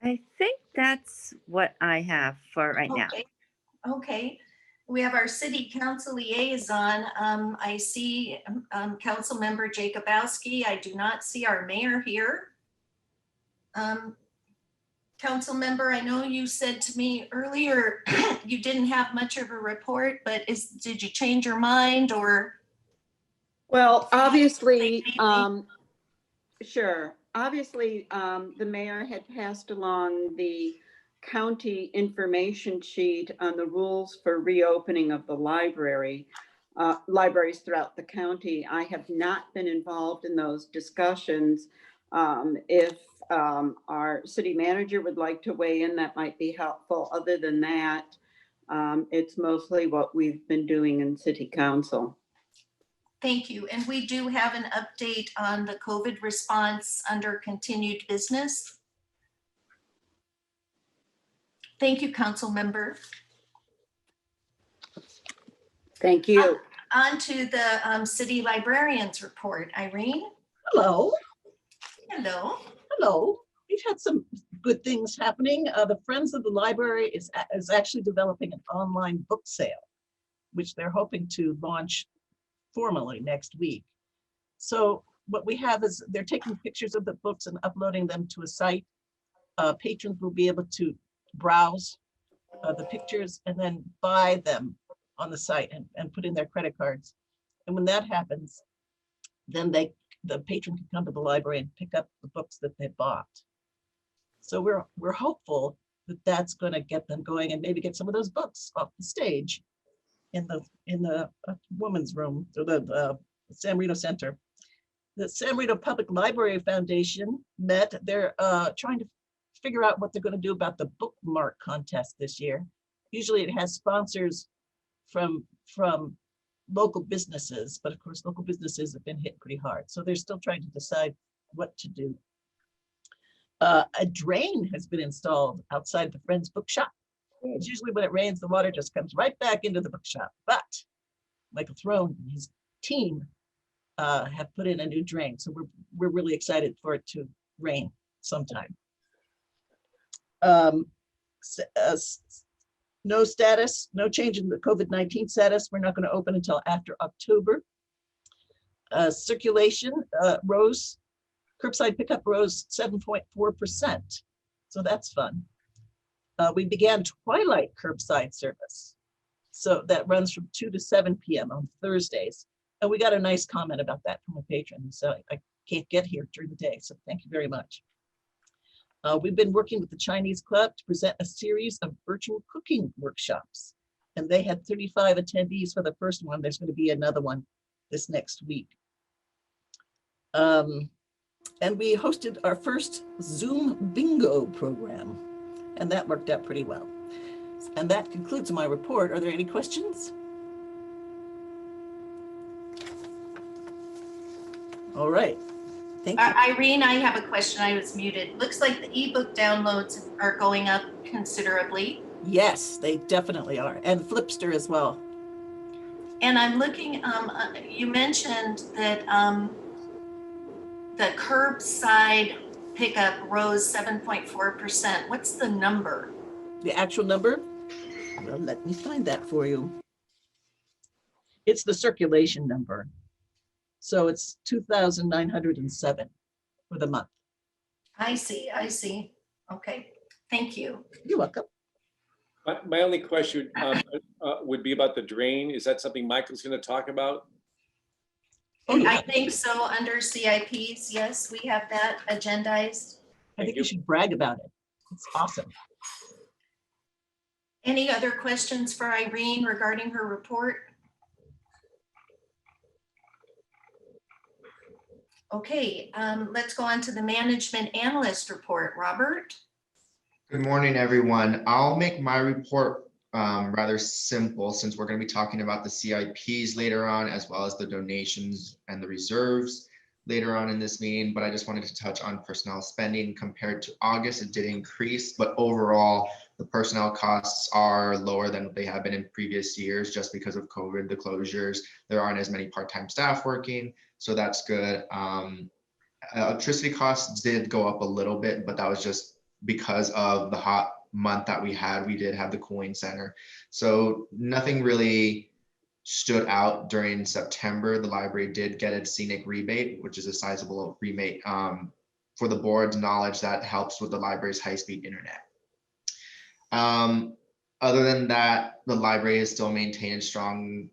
I think that's what I have for right now. Okay. Okay, we have our city council liaison. I see council member Jacobowski. I do not see our mayor here. Council member, I know you said to me earlier you didn't have much of a report, but did you change your mind or? Well, obviously, sure. Obviously, the mayor had passed along the county information sheet on the rules for reopening of the libraries throughout the county. I have not been involved in those discussions. If our city manager would like to weigh in, that might be helpful. Other than that, it's mostly what we've been doing in city council. Thank you. And we do have an update on the COVID response under continued business. Thank you, council member. Thank you. On to the city librarian's report. Irene? Hello. Hello. Hello. We've had some good things happening. The Friends of the Library is actually developing an online book sale, which they're hoping to launch formally next week. So what we have is they're taking pictures of the books and uploading them to a site. Patrons will be able to browse the pictures and then buy them on the site and put in their credit cards. And when that happens, then the patron can come to the library and pick up the books that they bought. So we're hopeful that that's going to get them going and maybe get some of those books off the stage in the women's room, or the San Rito Center. The San Rito Public Library Foundation met. They're trying to figure out what they're going to do about the bookmark contest this year. Usually it has sponsors from local businesses, but of course local businesses have been hit pretty hard. So they're still trying to decide what to do. A drain has been installed outside the Friends Bookshop. It's usually when it rains, the water just comes right back into the bookshop. But Michael Throne and his team have put in a new drain. So we're really excited for it to rain sometime. No status, no change in the COVID-19 status. We're not going to open until after October. Circulation rose, curbside pickup rose 7.4%. So that's fun. We began twilight curbside service. So that runs from 2 to 7 p.m. on Thursdays. And we got a nice comment about that from a patron. So I can't get here during the day. So thank you very much. We've been working with the Chinese Club to present a series of virtual cooking workshops. And they had 35 attendees for the first one. There's going to be another one this next week. And we hosted our first Zoom bingo program. And that worked out pretty well. And that concludes my report. Are there any questions? All right. Thank you. Irene, I have a question. I was muted. Looks like the ebook downloads are going up considerably. Yes, they definitely are. And Flipster as well. And I'm looking, you mentioned that the curbside pickup rose 7.4%. What's the number? The actual number? Well, let me find that for you. It's the circulation number. So it's 2,907 for the month. I see. Okay, thank you. You're welcome. My only question would be about the drain. Is that something Michael's going to talk about? Oh, yeah. I think so, under CIPs, yes, we have that agendized. I think you should brag about it. It's awesome. Any other questions for Irene regarding her report? Okay, let's go on to the management analyst report. Robert? Good morning, everyone. I'll make my report rather simple since we're going to be talking about the CIPs later on, as well as the donations and the reserves later on in this meeting. But I just wanted to touch on personnel spending. Compared to August, it did increase, but overall, the personnel costs are lower than they have been in previous years just because of COVID, the closures. There aren't as many part-time staff working, so that's good. Electricity costs did go up a little bit, but that was just because of the hot month that we had. We did have the cooling center. So nothing really stood out during September. The library did get its scenic rebate, which is a sizable rebate. For the board's knowledge, that helps with the library's high-speed internet. Other than that, the library has still maintained strong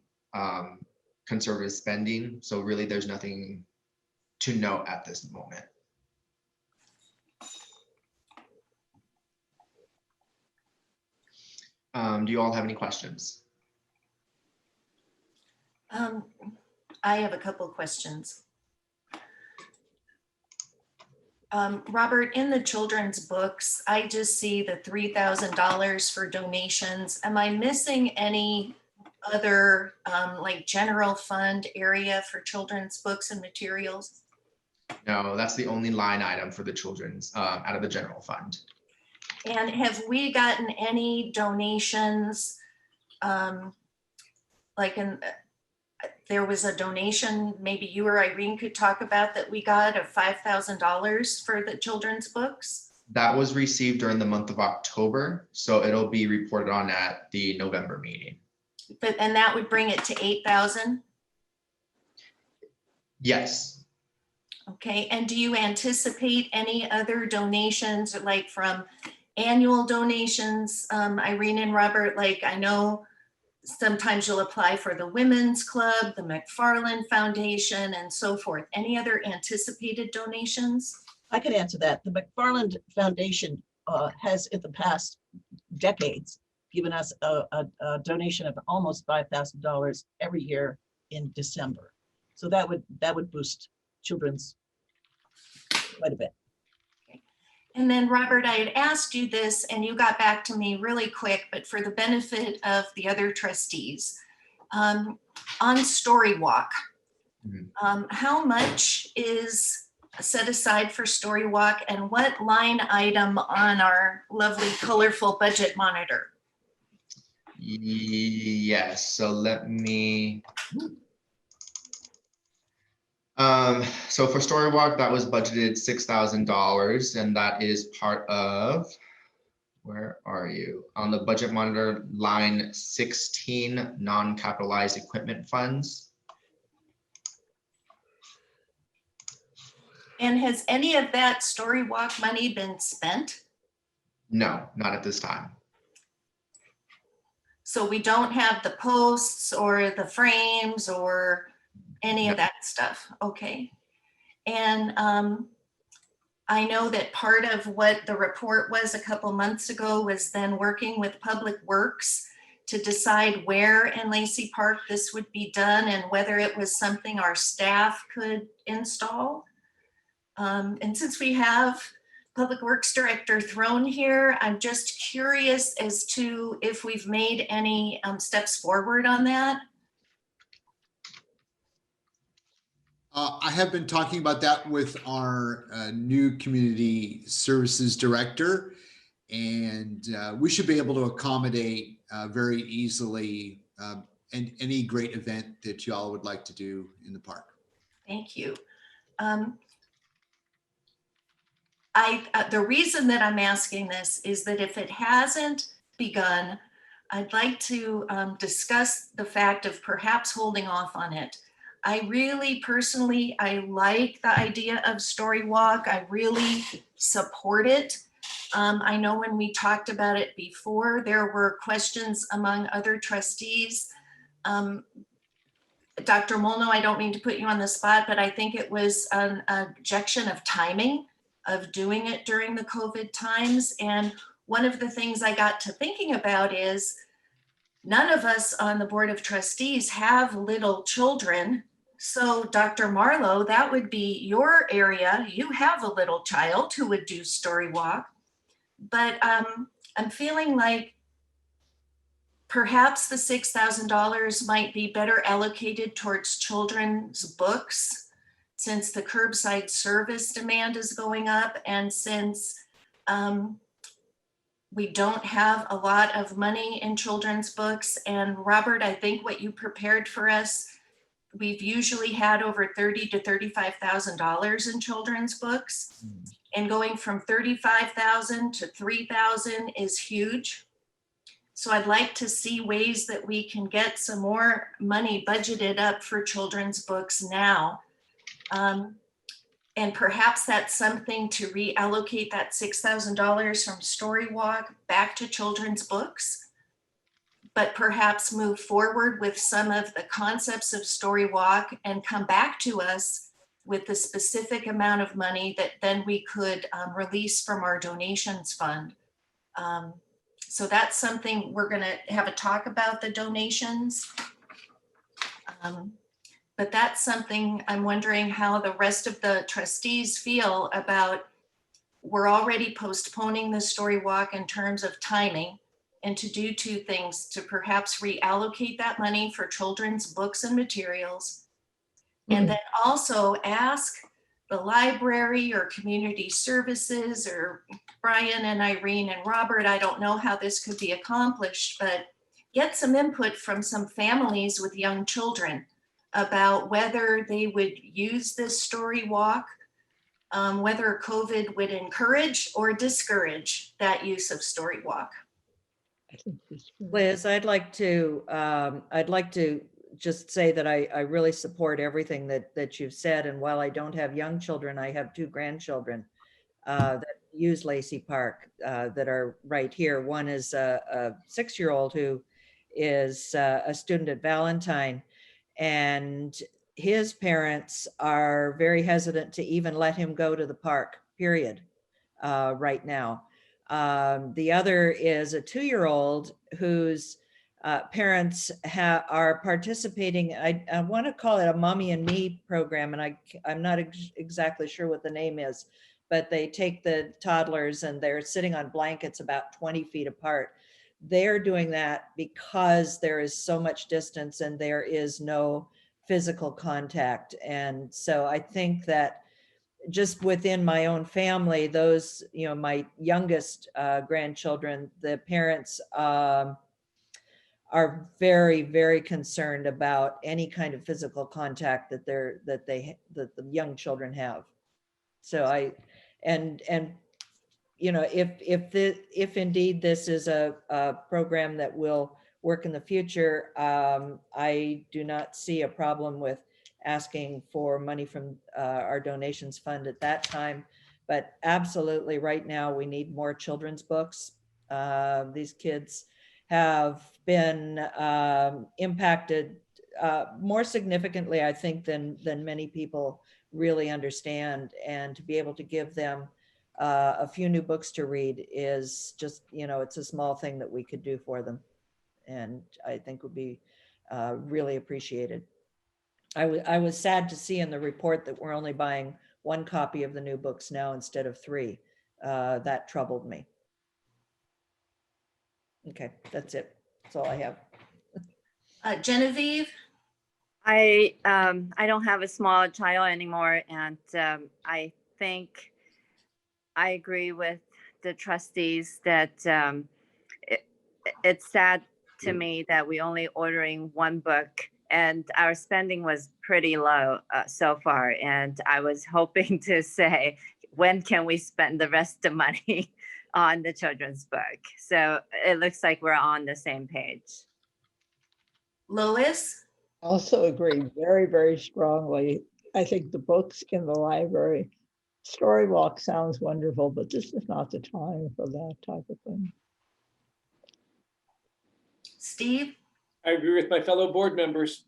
conservative spending. So really there's nothing to note at this moment. Do you all have any questions? I have a couple of questions. Robert, in the children's books, I just see the $3,000 for donations. Am I missing any other like general fund area for children's books and materials? No, that's the only line item for the children's out of the general fund. And have we gotten any donations? There was a donation, maybe you or Irene could talk about, that we got of $5,000 for the children's books? That was received during the month of October, so it'll be reported on at the November meeting. And that would bring it to 8,000? Yes. Okay, and do you anticipate any other donations, like from annual donations, Irene and Robert? Like, I know sometimes you'll apply for the Women's Club, the McFarland Foundation, and so forth. Any other anticipated donations? I can answer that. The McFarland Foundation has in the past decades given us a donation of almost $5,000 every year in December. So that would boost children's quite a bit. And then Robert, I had asked you this and you got back to me really quick, but for the benefit of the other trustees, on Story Walk, how much is set aside for Story Walk and what line item on our lovely colorful budget monitor? Yes, so let me. So for Storywalk, that was budgeted $6,000, and that is part of, where are you? On the budget monitor line 16, non-capitalized equipment funds. And has any of that Story Walk money been spent? No, not at this time. So we don't have the posts or the frames or any of that stuff. Okay. And I know that part of what the report was a couple months ago was then working with Public Works to decide where in Lacey Park this would be done and whether it was something our staff could install. And since we have Public Works Director Throne here, I'm just curious as to if we've made any steps forward on that. I have been talking about that with our new community services director, and we should be able to accommodate very easily and any great event that you all would like to do in the park. Thank you. The reason that I'm asking this is that if it hasn't begun, I'd like to discuss the fact of perhaps holding off on it. I really personally, I like the idea of Story Walk. I really support it. I know when we talked about it before, there were questions among other trustees. Dr. Molno, I don't mean to put you on the spot, but I think it was an objection of timing of doing it during the COVID times. And one of the things I got to thinking about is none of us on the Board of Trustees have little children. So Dr. Marlowe, that would be your area. You have a little child who would do Story Walk. But I'm feeling like perhaps the $6,000 might be better allocated towards children's books, since the curbside service demand is going up, and since we don't have a lot of money in children's books. And Robert, I think what you prepared for us, we've usually had over $30,000 to $35,000 in children's books. And going from 35,000 to 3,000 is huge. So I'd like to see ways that we can get some more money budgeted up for children's books now. And perhaps that's something to reallocate that $6,000 from Story Walk back to children's books, but perhaps move forward with some of the concepts of Story Walk and come back to us with the specific amount of money that then we could release from our donations fund. So that's something we're going to have a talk about, the donations. But that's something I'm wondering how the rest of the trustees feel about. We're already postponing the Story Walk in terms of timing, and to do two things: to perhaps reallocate that money for children's books and materials, and then also ask the library or community services or Brian and Irene and Robert, I don't know how this could be accomplished, but get some input from some families with young children about whether they would use this Story Walk, whether COVID would encourage or discourage that use of Story Walk. Liz, I'd like to just say that I really support everything that you've said. And while I don't have young children, I have two grandchildren that use Lacey Park that are right here. One is a 6-year-old who is a student at Valentine, and his parents are very hesitant to even let him go to the park, period, right now. The other is a 2-year-old whose parents are participating. I want to call it a Mommy and Me program, and I'm not exactly sure what the name is, but they take the toddlers and they're sitting on blankets about 20 feet apart. They're doing that because there is so much distance and there is no physical contact. And so I think that just within my own family, those, my youngest grandchildren, the parents are very, very concerned about any kind of physical contact that the young children have. So if indeed this is a program that will work in the future, I do not see a problem with asking for money from our donations fund at that time. But absolutely, right now we need more children's books. These kids have been impacted more significantly, I think, than many people really understand. And to be able to give them a few new books to read is just, it's a small thing that we could do for them. And I think would be really appreciated. I was sad to see in the report that we're only buying 1 copy of the new books now instead of 3. That troubled me. Okay, that's it. That's all I have. Genevieve? I don't have a small child anymore, and I think I agree with the trustees that it's sad to me that we only ordering 1 book, and our spending was pretty low so far. And I was hoping to say, when can we spend the rest of the money on the children's book? So it looks like we're on the same page. Lois? Also agree very, very strongly. I think the books in the library, Story Walk sounds wonderful, but this is not the time for that type of thing. Steve? I agree with my fellow board members.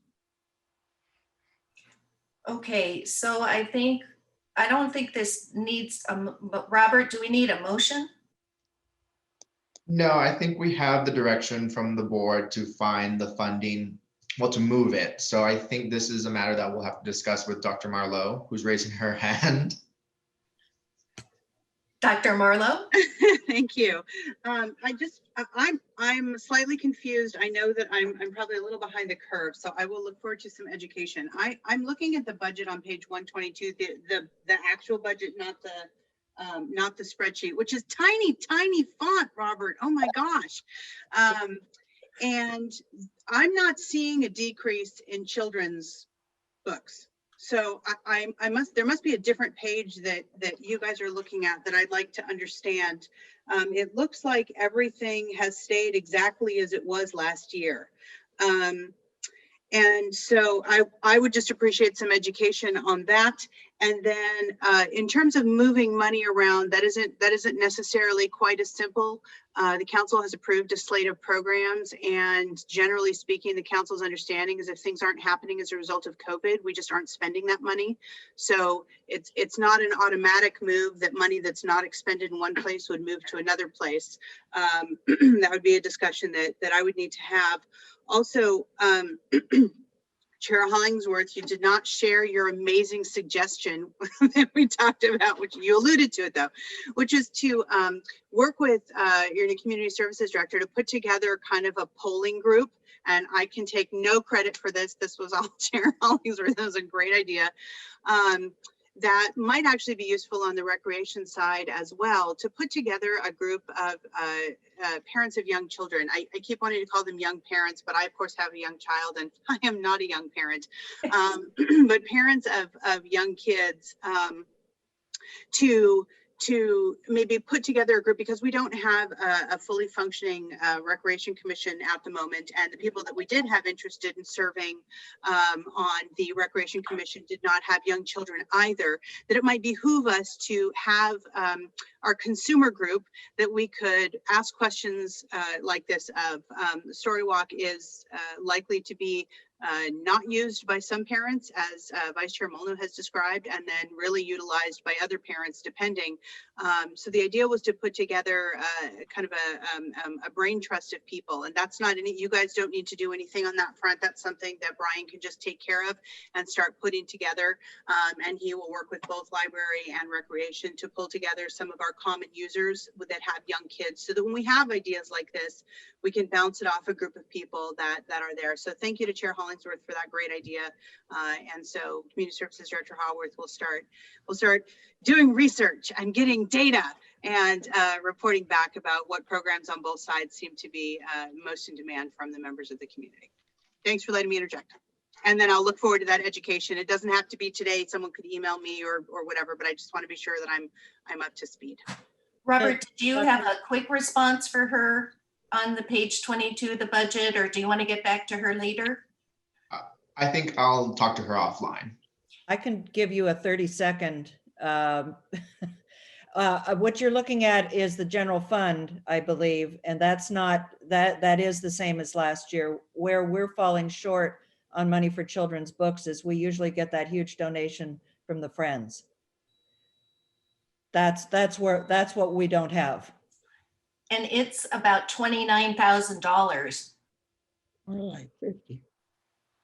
Okay, so I don't think this needs, Robert, do we need a motion? No, I think we have the direction from the board to find the funding to move it. So I think this is a matter that we'll have to discuss with Dr. Marlowe, who's raising her hand. Dr. Marlowe? Thank you. I'm slightly confused. I know that I'm probably a little behind the curve, so I will look forward to some education. I'm looking at the budget on page 122, the actual budget, not the spreadsheet, which is tiny font, Robert. Oh my gosh. And I'm not seeing a decrease in children's books. So there must be a different page that you guys are looking at that I'd like to understand. It looks like everything has stayed exactly as it was last year. And so I would just appreciate some education on that. And then in terms of moving money around, that isn't necessarily quite as simple. The council has approved a slate of programs, and generally speaking, the council's understanding is if things aren't happening as a result of COVID, we just aren't spending that money. So it's not an automatic move that money that's not expended in one place would move to another place. That would be a discussion that I would need to have. Also, Chair Hollingsworth, you did not share your amazing suggestion that we talked about, which you alluded to it though, which is to work with your new community services director to put together kind of a polling group. And I can take no credit for this. This was all Chair Hollingsworth. That was a great idea. That might actually be useful on the recreation side as well, to put together a group of parents of young children. I keep wanting to call them young parents, but I of course have a young child and I am not a young parent, but parents of young kids, to maybe put together a group, because we don't have a fully functioning recreation commission at the moment, and the people that we did have interested in serving on the recreation commission did not have young children either, that it might behoove us to have our consumer group that we could ask questions like this of. Storywalk is likely to be not used by some parents, as Vice Chair Molno has described, and then really utilized by other parents, depending. So the idea was to put together kind of a brain trust of people, and that's not any, you guys don't need to do anything on that front. That's something that Brian can just take care of and start putting together. And he will work with both library and recreation to pull together some of our common users that have young kids, so that when we have ideas like this, we can bounce it off a group of people that are there. So thank you to Chair Hollingsworth for that great idea. And so Community Services Director Haworth will start doing research and getting data and reporting back about what programs on both sides seem to be most in demand from the members of the community. Thanks for letting me interject. And then I'll look forward to that education. It doesn't have to be today. Someone could email me or whatever, but I just want to be sure that I'm up to speed. Robert, did you have a quick response for her on the page 22 of the budget, or do you want to get back to her later? I think I'll talk to her offline. I can give you a 30-second. What you're looking at is the general fund, I believe, and that's not, that is the same as last year. Where we're falling short on money for children's books is we usually get that huge donation from the Friends. That's what we don't have. And it's about $29,000. More like 50.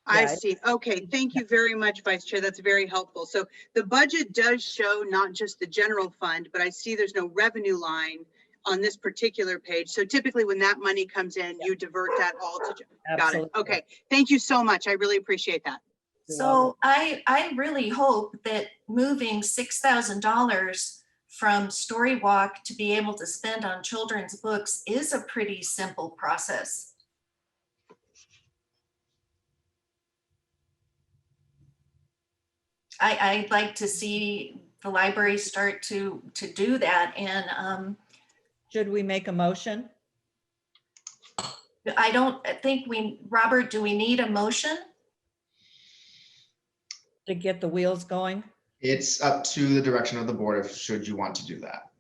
I Yeah. see. Okay, thank you very much, Vice Chair. That's very helpful. So the budget does show not just the general fund, but I see there's no revenue line on this particular page. So typically when that money comes in, you divert that all to, got it. Absolutely. Okay, thank you so much. I really appreciate that. So I really hope that moving $6,000 from Storywalk to be able to spend on children's books is a pretty simple process. I'd like to see the library start to do that. And Should we make a motion? I don't think Robert, do we need a motion? To get the wheels going? It's up to the direction of the board if should you want to do that.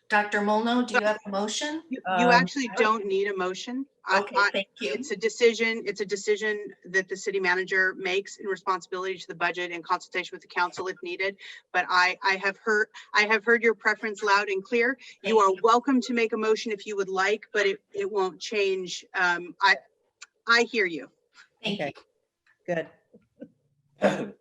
Dr. Molno, do you have a motion? You actually don't need a motion. Okay, thank you. It's a decision that the city manager makes in responsibility to the budget in consultation with the council if needed. But I have heard your preference loud and clear. You are welcome to make a motion if you would like, but it won't change. I hear you. Thank you. Okay, good.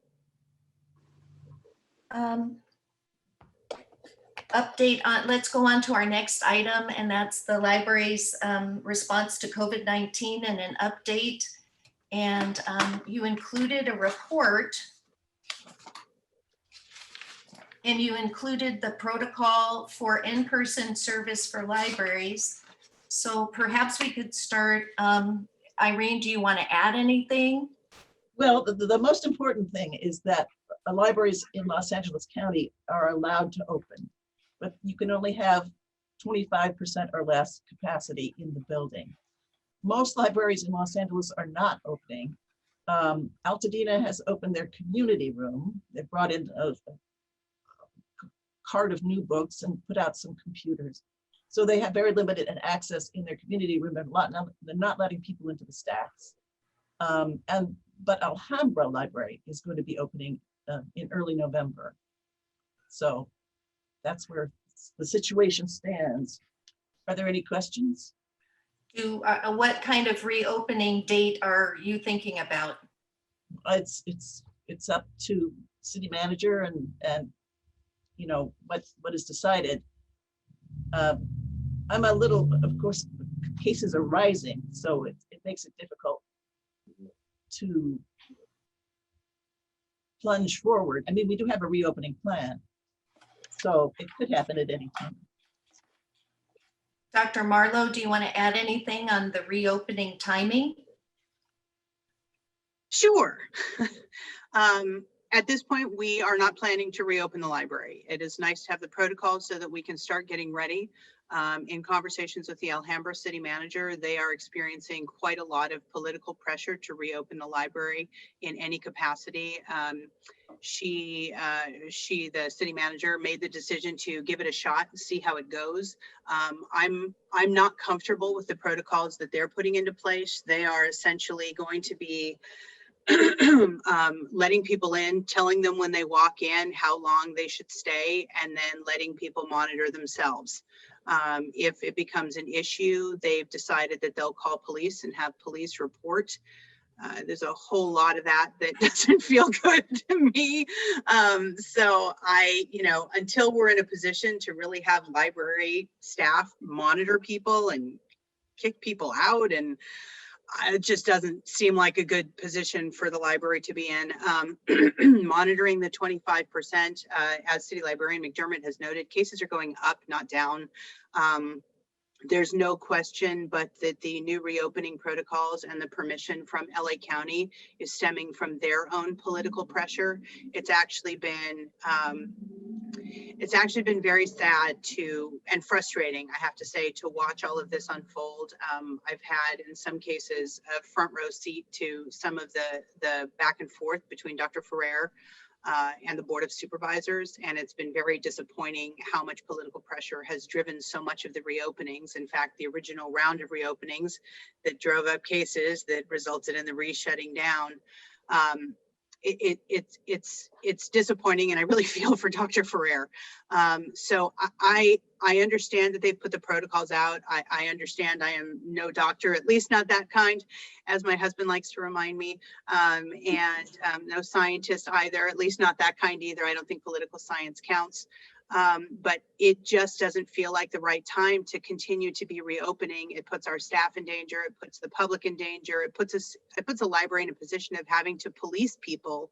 Update on, let's go on to our next item, and that's the library's response to COVID-19 and an update. And you included a report, and you included the protocol for in-person service for libraries. So perhaps we could start, Irene, do you want to add anything? Well, the most important thing is that libraries in Los Angeles County are allowed to open, but you can only have 25% or less capacity in the building. Most libraries in Los Angeles are not opening. Altadena has opened their community room. They brought in a cart of new books and put out some computers. So they have very limited access in their community room. They're not letting people into the stacks. But Alhambra Library is going to be opening in early November. So that's where the situation stands. Are there any questions? What kind of reopening date are you thinking about? It's up to city manager and you know what is decided. I'm a little, of course, cases are rising, so it makes it difficult to plunge forward. I mean, we do have a reopening plan, so it could happen at any time. Dr. Marlowe, do you want to add anything on the reopening timing? Sure. At this point, we are not planning to reopen the library. It is nice to have the protocol so that we can start getting ready. In conversations with the Alhambra city manager, they are experiencing quite a lot of political pressure to reopen the library in any capacity. The city manager, made the decision to give it a shot and see how it goes. I'm not comfortable with the protocols that they're putting into place. They are essentially going to be letting people in, telling them when they walk in how long they should stay, and then letting people monitor themselves. If it becomes an issue, they've decided that they'll call police and have police report. There's a whole lot of that doesn't feel good to me. So until we're in a position to really have library staff monitor people and kick people out, and it just doesn't seem like a good position for the library to be in. Monitoring the 25%, as City Librarian McDermott has noted, cases are going up, not down. There's no question but that the new reopening protocols and the permission from LA County is stemming from their own political pressure. It's actually been very sad and frustrating, I have to say, to watch all of this unfold. I've had, in some cases, a front row seat to some of the back and forth between Dr. Ferrer and the Board of Supervisors, and it's been very disappointing how much political pressure has driven so much of the reopenings. In fact, the original round of reopenings that drove up cases that resulted in the re-shutting down. It's disappointing, and I really feel for Dr. Ferrer. So I understand that they've put the protocols out. I understand I am no doctor, at least not that kind, as my husband likes to remind me, and no scientist either, at least not that kind either. I don't think political science counts. But it just doesn't feel like the right time to continue to be reopening. It puts our staff in danger. It puts the public in danger. It puts a library in a position of having to police people,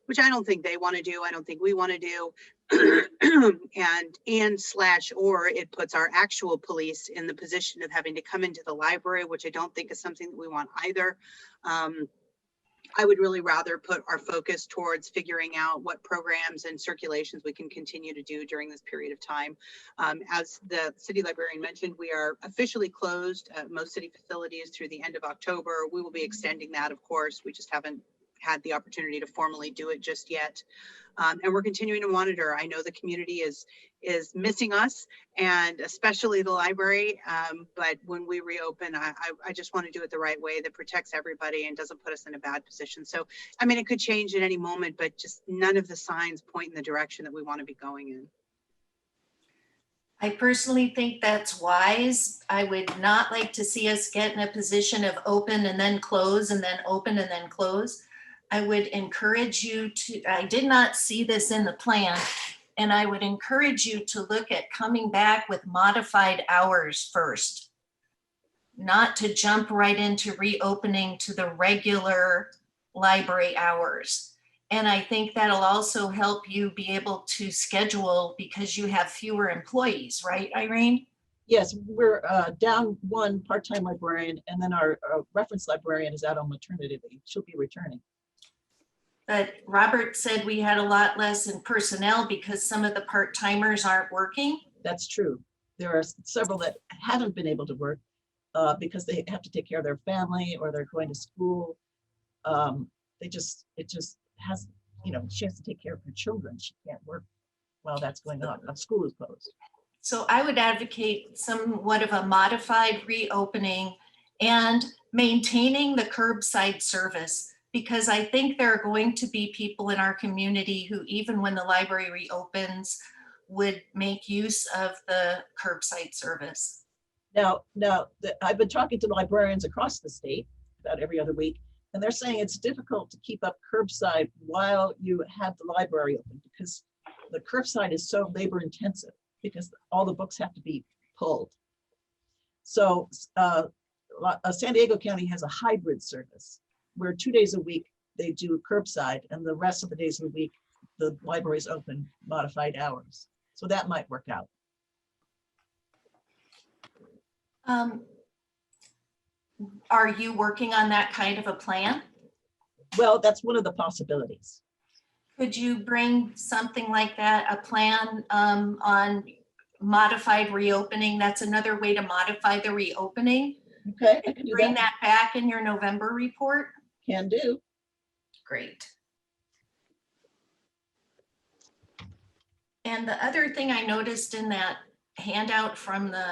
which I don't think they want to do. I don't think we want to do. or it puts our actual police in the position of having to come into the library, which I don't think is something that we want either. I would really rather put our focus towards figuring out what programs and circulations we can continue to do during this period of time. As the city librarian mentioned, we are officially closed at most city facilities through the end of October. We will be extending that, of course. We just haven't had the opportunity to formally do it just yet. And we're continuing to monitor. I know the community is missing us, and especially the library. But when we reopen, I just want to do it the right way that protects everybody and doesn't put us in a bad position. So, I mean, it could change at any moment, but just none of the signs point in the direction that we want to be going in. I personally think that's wise. I would not like to see us get in a position of open and then close and then open and then close. I would encourage you to, I did not see this in the plan, and I would encourage you to look at coming back with modified hours first, not to jump right into reopening to the regular library hours. And I think that'll also help you be able to schedule because you have fewer employees, right, Irene? Yes, we're down one part-time librarian, and then our reference librarian is out on maternity leave. She'll be returning. But Robert said we had a lot less in personnel because some of the part-timers aren't working. That's true. There are several that haven't been able to work because they have to take care of their family or they're going to school. It just has, she has to take care of her children. She can't work while that's going on. School is closed. So I would advocate somewhat of a modified reopening and maintaining the curbside service, because I think there are going to be people in our community who, even when the library reopens, would make use of the curbside service. Now, I've been talking to librarians across the state about every other week, and they're saying it's difficult to keep up curbside while you have the library open because the curbside is so labor intensive because all the books have to be pulled. So San Diego County has a hybrid service where 2 days a week they do curbside and the rest of the days of the week the library is open modified hours. So that might work out. Are you working on that kind of a plan? Well, that's one of the possibilities. Could you bring something like that, a plan on modified reopening? That's another way to modify the reopening. Okay, I can do Bring that. that back in your November report. Can do. Great. And the other thing I noticed in that handout from the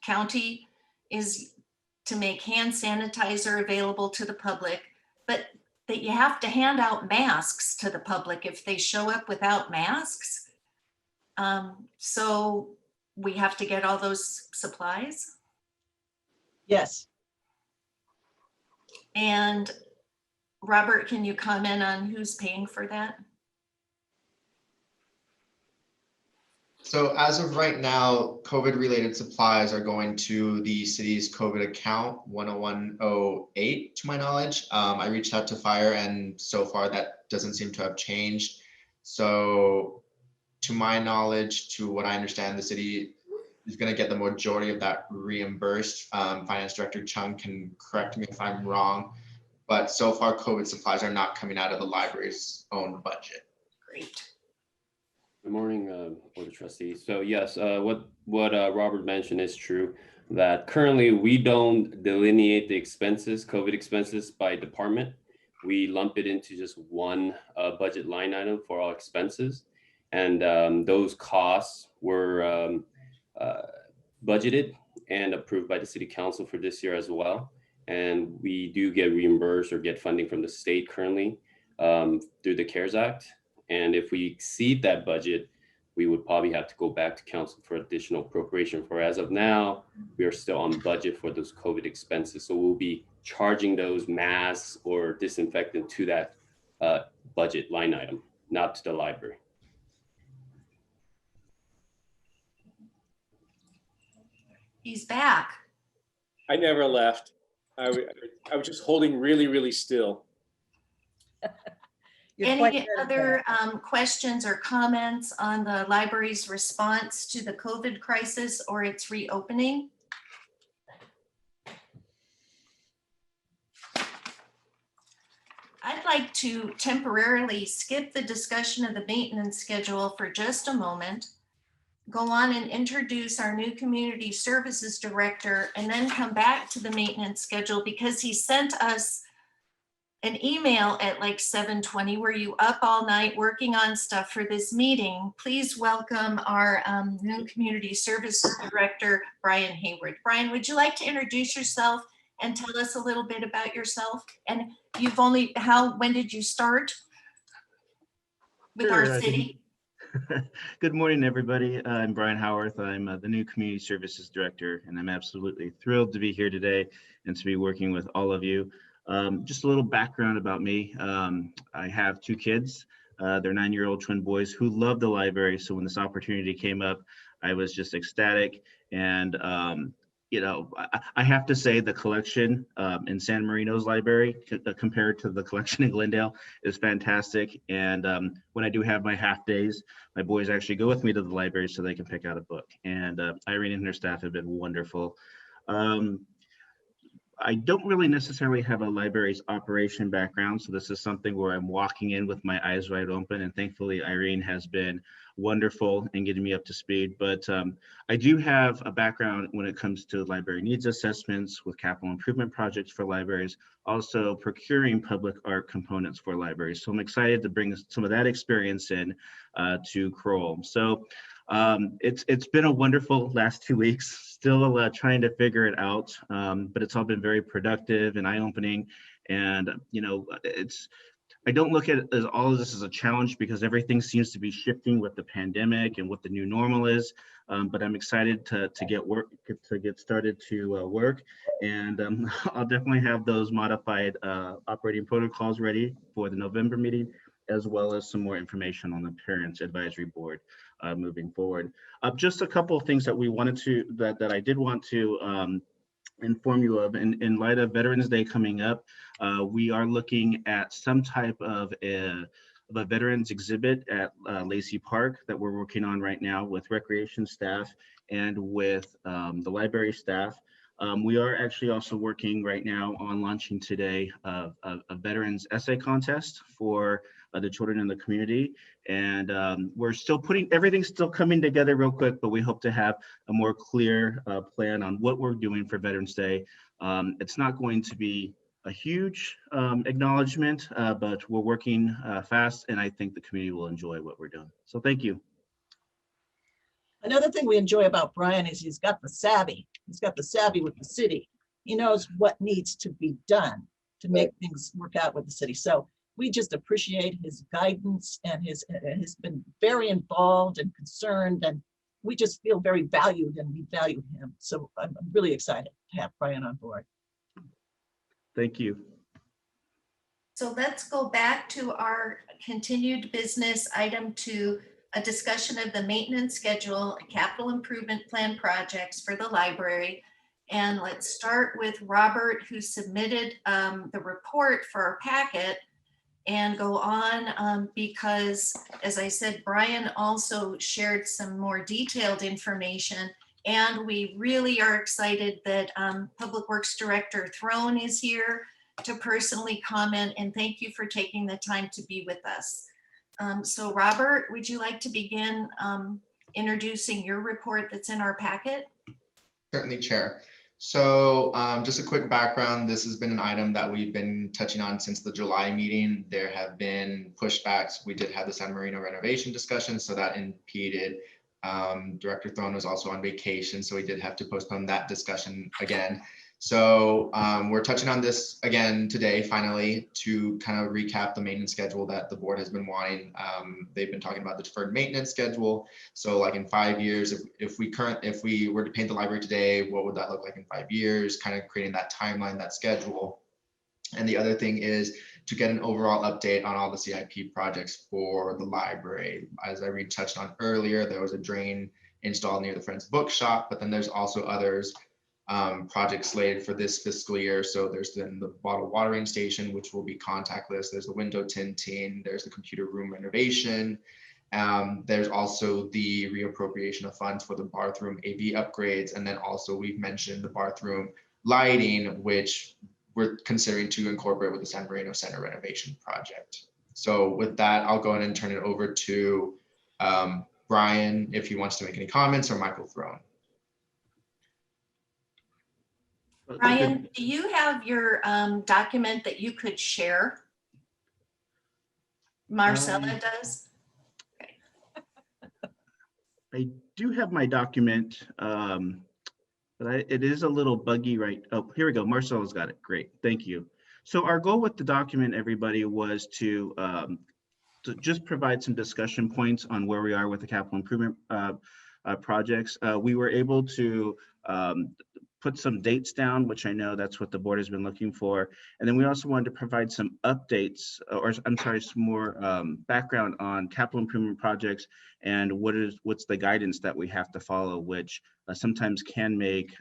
county is to make hand sanitizer available to the public, but that you have to hand out masks to the public if they show up without masks. So we have to get all those supplies. Yes. And Robert, can you comment on who's paying for that? So as of right now, COVID-related supplies are going to the city's COVID account 10108, to my knowledge. I reached out to fire and so far that doesn't seem to have changed. So to my knowledge, to what I understand, the city is going to get the majority of that reimbursed. Finance Director Chung can correct me if I'm wrong, but so far COVID supplies are not coming out of the library's own budget. Great. Good morning, Board of Trustees. So yes, what Robert mentioned is true, that currently we don't delineate the expenses, COVID expenses by department. We lump it into just one budget line item for all expenses. And those costs were budgeted and approved by the City Council for this year as well. And we do get reimbursed or get funding from the state currently through the CARES Act. And if we exceed that budget, we would probably have to go back to council for additional appropriation. For as of now, we are still on budget for those COVID expenses. So we'll be charging those masks or disinfectant to that budget line item, not to the library. He's back. I never left. I was just holding really, really still. Any other questions or comments on the library's response to the COVID crisis or its reopening? I'd like to temporarily skip the discussion of the maintenance schedule for just a moment, go on and introduce our new community services director, and then come back to the maintenance schedule because he sent us an email at like 7:20. Were you up all night working on stuff for this meeting? Please welcome our new community services director, Brian Hayward. Brian, would you like to introduce yourself and tell us a little bit about yourself? And when did you start with our Sure, city? Good morning, everybody. I'm Brian Howarth. I'm the new Community Services Director, and I'm absolutely thrilled to be here today and to be working with all of you. Just a little background about me. I have two kids. They're 9-year-old twin boys who love the library. So when this opportunity came up, I was just ecstatic. And I have to say the collection in San Marino's library compared to the collection in Glendale is fantastic. And when I do have my half days, my boys actually go with me to the library so they can pick out a book. And Irene and her staff have been wonderful. Um, I don't really necessarily have a library's operation background, so this is something where I'm walking in with my eyes wide open, and thankfully Irene has been wonderful in getting me up to speed. But I do have a background when it comes to library needs assessments with capital improvement projects for libraries, also procuring public art components for libraries. So I'm excited to bring some of that experience in to Kroll. So it's been a wonderful last 2 weeks, still trying to figure it out, but it's all been very productive and eye-opening. And I don't look at it as all of this as a challenge because everything seems to be shifting with the pandemic and what the new normal is. But I'm excited to get started to work, and I'll definitely have those modified operating protocols ready for the November meeting, as well as some more information on the Parents Advisory Board moving forward. Just a couple of things that I did want to inform you of in light of Veterans Day coming up. We are looking at some type of a veterans exhibit at Lacey Park that we're working on right now with recreation staff and with the library staff. We are actually also working right now on launching today a veterans essay contest for the children in the community. And we're still everything's still coming together real quick, but we hope to have a more clear plan on what we're doing for Veterans Day. It's not going to be a huge acknowledgement, but we're working fast, and I think the community will enjoy what we're doing. So thank you. Another thing we enjoy about Brian is he's got the savvy. He's got the savvy with the city. He knows what needs to be done to make things work out with the city. So we just appreciate his guidance, and has been very involved and concerned, and we just feel very valued, and we value him. So I'm really excited to have Brian on board. Thank you. So let's go back to our continued business item 2, a discussion of the maintenance schedule, capital improvement plan projects for the library. And let's start with Robert, who submitted the report for our packet, and go on because, as I said, Brian also shared some more detailed information. And we really are excited that Public Works Director Throne is here to personally comment, and thank you for taking the time to be with us. So Robert, would you like to begin introducing your report that's in our packet? Certainly, Chair. So just a quick background, this has been an item that we've been touching on since the July meeting. There have been pushbacks. We did have the San Marino renovation discussion, so that impeded. Director Throne was also on vacation, so we did have to postpone that discussion again. So we're touching on this again today, finally, to kind of recap the maintenance schedule that the board has been wanting. They've been talking about the deferred maintenance schedule. So like in 5 years, if we were to paint the library today, what would that look like in 5 years? Kind of creating that timeline, that schedule. And the other thing is to get an overall update on all the CIP projects for the library. As Irene touched on earlier, there was a drain installed near the Friends Bookshop, but then there's also others projects slated for this fiscal year. So there's then the bottled watering station, which will be contactless. There's the window tinting. There's the computer room renovation. There's also the reappropriation of funds for the bathroom AV upgrades. And then also we've mentioned the bathroom lighting, which we're considering to incorporate with the San Marino Center renovation project. So with that, I'll go ahead and turn it over to Brian, if he wants to make any comments, or Michael Throne. Brian, do you have your document that you could share? Marcella does. Okay. I do have my document, but it is a little buggy, right? Oh, here we go. Marcella's got it. Great. Thank you. So our goal with the document, everybody, was to to just provide some discussion points on where we are with the capital improvement projects. We were able to put some dates down, which I know that's what the board has been looking for. And then we also wanted to provide some updates, or I'm sorry, some more background on capital improvement projects and what's the guidance that we have to follow, which sometimes can make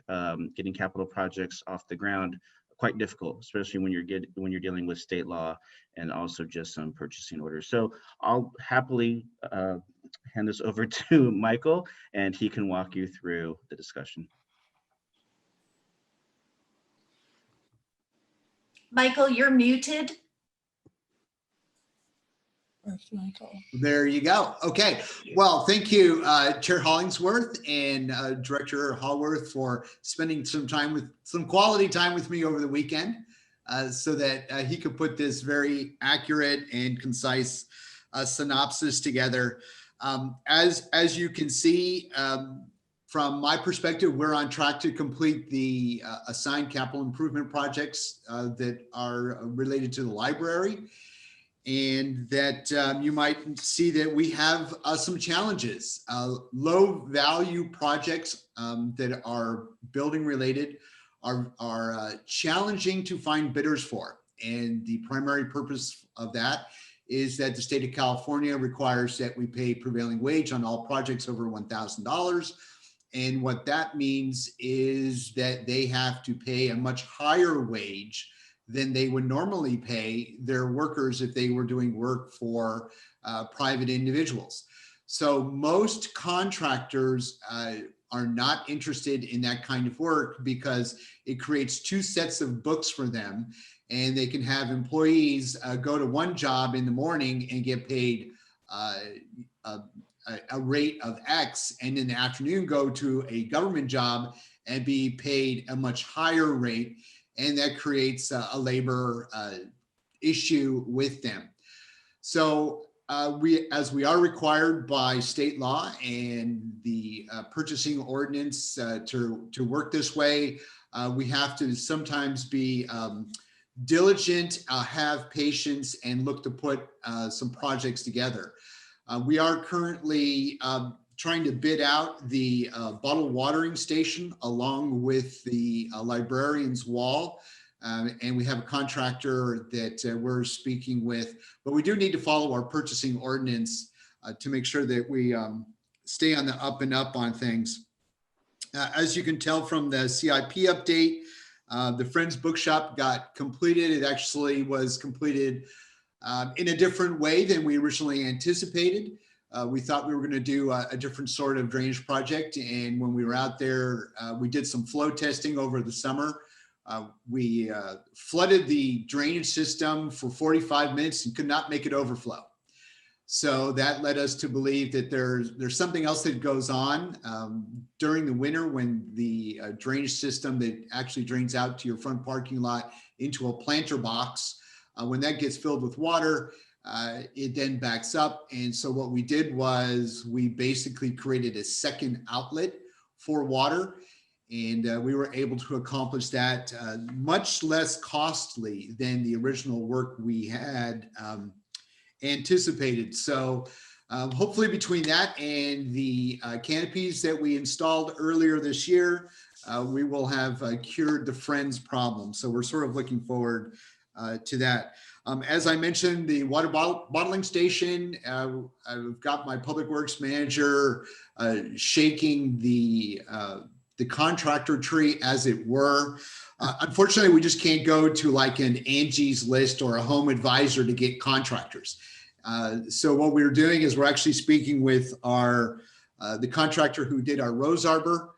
getting capital projects off the ground quite difficult, especially when you're dealing with state law and also just some purchasing orders. So I'll happily hand this over to Michael, and he can walk you through the discussion. Michael, you're muted. There you go. Okay. Well, thank you, Chair Hollingsworth and Director Hallworth, for spending some quality time with me over the weekend so that he could put this very accurate and concise synopsis together. As you can see, from my perspective, we're on track to complete the assigned capital improvement projects that are related to the library. And that you might see that we have some challenges. Low value projects that are building related are challenging to find bidders for. And the primary purpose of that is that the state of California requires that we pay prevailing wage on all projects over $1,000. And what that means is that they have to pay a much higher wage than they would normally pay their workers if they were doing work for private individuals. So most contractors are not interested in that kind of work because it creates two sets of books for them, and they can have employees go to one job in the morning and get paid a rate of X, and in the afternoon go to a government job and be paid a much higher rate. And that creates a labor issue with them. So as we are required by state law and the purchasing ordinance to work this way, we have to sometimes be diligent, have patience, and look to put some projects together. We are currently trying to bid out the bottle watering station along with the librarian's wall. And we have a contractor that we're speaking with, but we do need to follow our purchasing ordinance to make sure that we stay on the up and up on things. As you can tell from the CIP update, the Friends Bookshop got completed. It actually was completed in a different way than we originally anticipated. We thought we were going to do a different sort of drainage project. And when we were out there, we did some flow testing over the summer. We flooded the drainage system for 45 minutes and could not make it overflow. So that led us to believe that there's something else that goes on during the winter when the drainage system that actually drains out to your front parking lot into a planter box, when that gets filled with water, it then backs up. And so what we did was we basically created a second outlet for water. And we were able to accomplish that much less costly than the original work we had anticipated. So hopefully between that and the canopies that we installed earlier this year, we will have cured the Friends problem. So we're sort of looking forward to that. As I mentioned, the water bottling station, I've got my public works manager shaking the contractor tree, as it were. Unfortunately, we just can't go to like an Angie's List or a Home Advisor to get contractors. So what we're doing is we're actually speaking with the contractor who did our rose arbor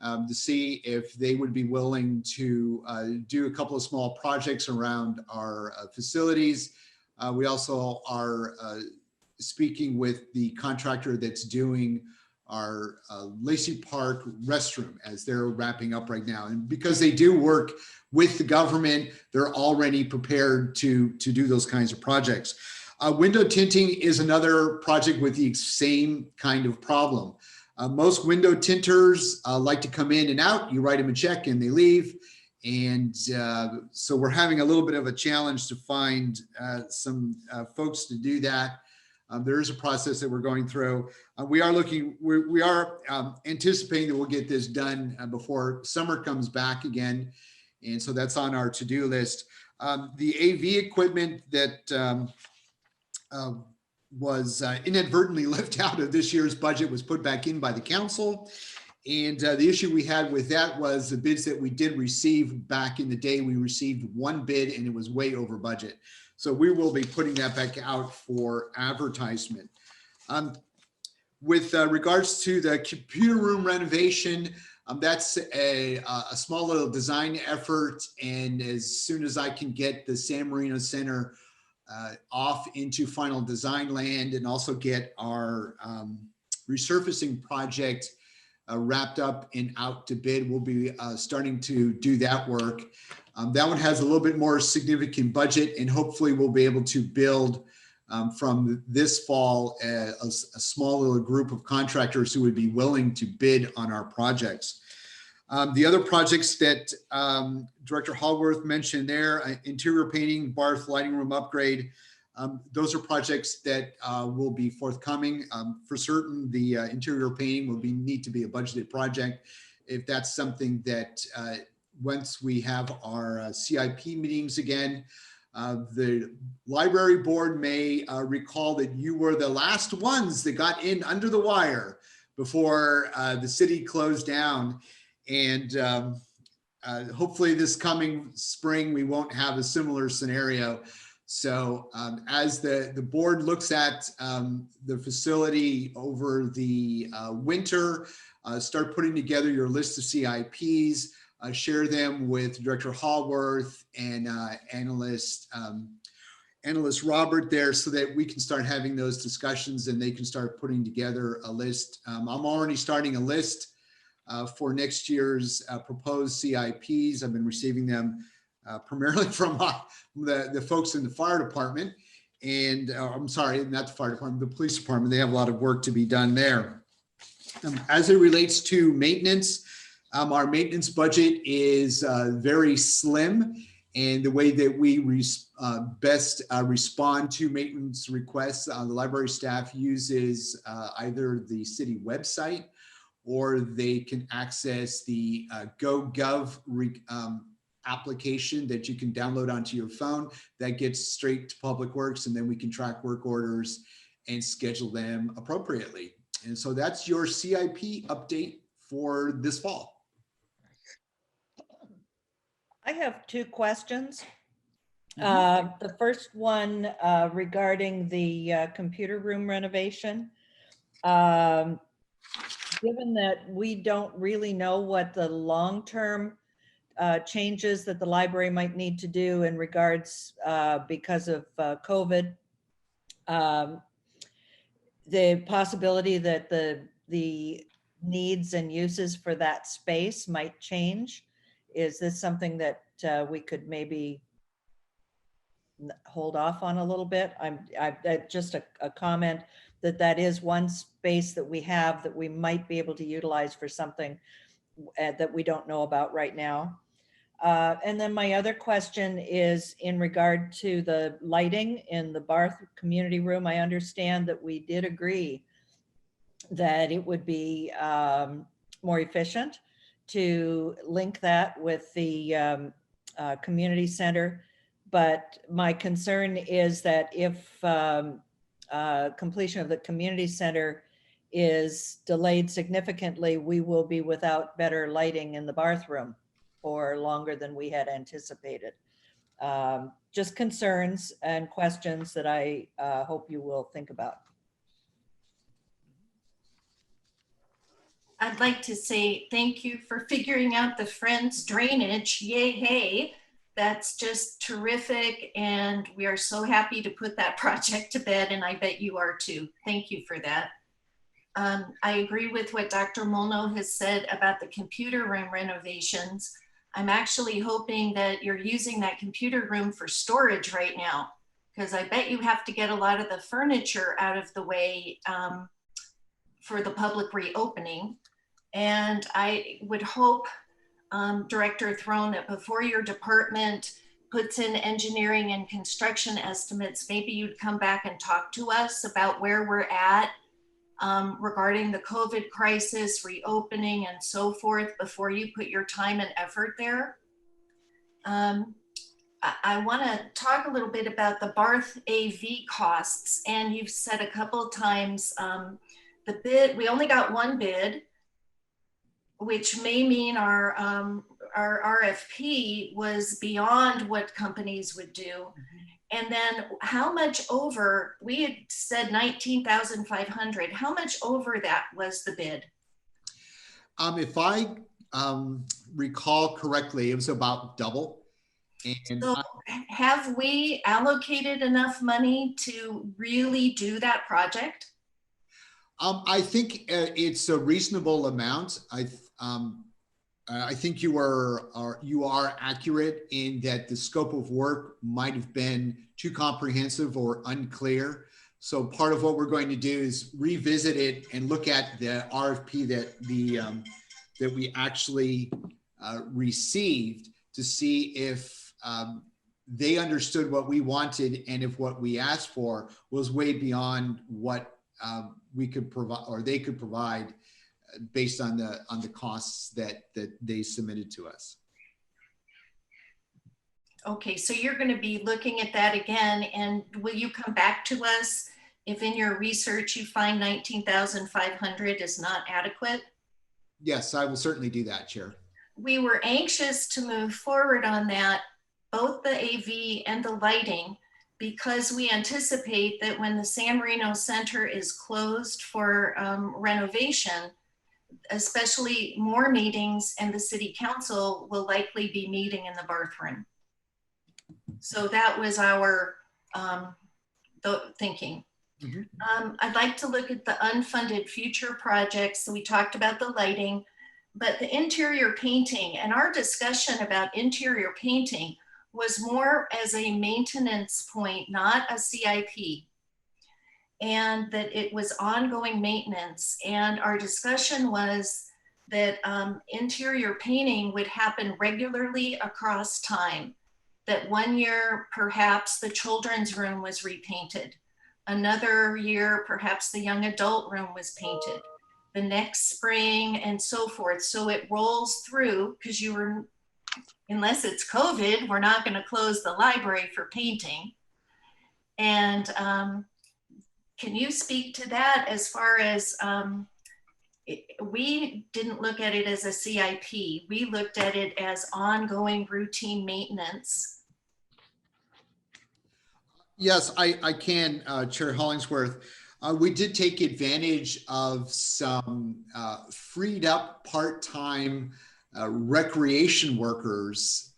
to see if they would be willing to do a couple of small projects around our facilities. We also are speaking with the contractor that's doing our Lacey Park restroom as they're wrapping up right now. And because they do work with the government, they're already prepared to do those kinds of projects. Window tinting is another project with the same kind of problem. Most window tinters like to come in and out. You write them a check and they leave. And so we're having a little bit of a challenge to find some folks to do that. There is a process that we're going through. We are anticipating that we'll get this done before summer comes back again. And so that's on our to-do list. The AV equipment that was inadvertently left out of this year's budget was put back in by the council. And the issue we had with that was the bids that we did receive back in the day. We received one bid and it was way over budget. So we will be putting that back out for advertisement. With regards to the computer room renovation, that's a small little design effort. And as soon as I can get the San Marino Center off into final design land and also get our resurfacing project wrapped up and out to bid, we'll be starting to do that work. That one has a little bit more significant budget, and hopefully we'll be able to build from this fall a small little group of contractors who would be willing to bid on our projects. The other projects that Director Hallworth mentioned there, interior painting, Barth lighting room upgrade, those are projects that will be forthcoming. For certain, the interior painting will need to be a budgeted project. If that's something that once we have our CIP meetings again, the library board may recall that you were the last ones that got in under the wire before the city closed down. And hopefully this coming spring, we won't have a similar scenario. So as the board looks at the facility over the winter, start putting together your list of CIPs, share them with Director Hallworth and analyst Robert there so that we can start having those discussions and they can start putting together a list. I'm already starting a list for next year's proposed CIPs. I've been receiving them primarily from the folks in the fire department. And I'm sorry, not the fire department, the police department. They have a lot of work to be done there. As it relates to maintenance, our maintenance budget is very slim. And the way that we best respond to maintenance requests, the library staff uses either the city website or they can access the GoGov application that you can download onto your phone that gets straight to Public Works, and then we can track work orders and schedule them appropriately. And so that's your CIP update for this fall. I have two questions. The first one regarding the computer room renovation. Given that we don't really know what the long-term changes that the library might need to do in regards because of COVID, the possibility that the needs and uses for that space might change. Is this something that we could maybe hold off on a little bit? Just a comment that is one space that we have that we might be able to utilize for something that we don't know about right now. And then my other question is in regard to the lighting in the Barth community room. I understand that we did agree that it would be more efficient to link that with the community center. But my concern is that if completion of the community center is delayed significantly, we will be without better lighting in the Barth room for longer than we had anticipated. Just concerns and questions that I hope you will think about. I'd like to say thank you for figuring out the Friends drainage. Yay, hey. That's just terrific. And we are so happy to put that project to bed. And I bet you are too. Thank you for that. I agree with what Dr. Molno has said about the computer room renovations. I'm actually hoping that you're using that computer room for storage right now, because I bet you have to get a lot of the furniture out of the way for the public reopening. And I would hope, Director Throne, that before your department puts in engineering and construction estimates, maybe you'd come back and talk to us about where we're at regarding the COVID crisis, reopening and so forth before you put your time and effort there. I want to talk a little bit about the Barth AV costs, and you've said a couple of times the bid, we only got one bid, which may mean our RFP was beyond what companies would do. And then how much over, we had said 19,500, how much over that was the bid? If I recall correctly, it was about double. And So have we allocated enough money to really do that project? I think it's a reasonable amount. I think you are accurate in that the scope of work might have been too comprehensive or unclear. So part of what we're going to do is revisit it and look at the RFP that we actually received to see if they understood what we wanted and if what we asked for was way beyond what we could provide or they could provide based on the costs that they submitted to us. Okay, so you're going to be looking at that again, and will you come back to us if in your research you find 19,500 is not adequate? Yes, I will certainly do that, Chair. We were anxious to move forward on that, both the AV and the lighting, because we anticipate that when the San Marino Center is closed for renovation, especially more meetings, and the city council will likely be meeting in the Barth room. So that was our thinking. I'd like to look at the unfunded future projects. So we talked about the lighting, but the interior painting, and our discussion about interior painting was more as a maintenance point, not a CIP. And that it was ongoing maintenance. And our discussion was that interior painting would happen regularly across time. That one year, perhaps the children's room was repainted. Another year, perhaps the young adult room was painted. The next spring and so forth. So it rolls through, because unless it's COVID, we're not going to close the library for painting. And can you speak to that as far as, we didn't look at it as a CIP. We looked at it as ongoing routine maintenance. Yes, I can, Chair Hollingsworth. We did take advantage of some freed up part-time recreation workers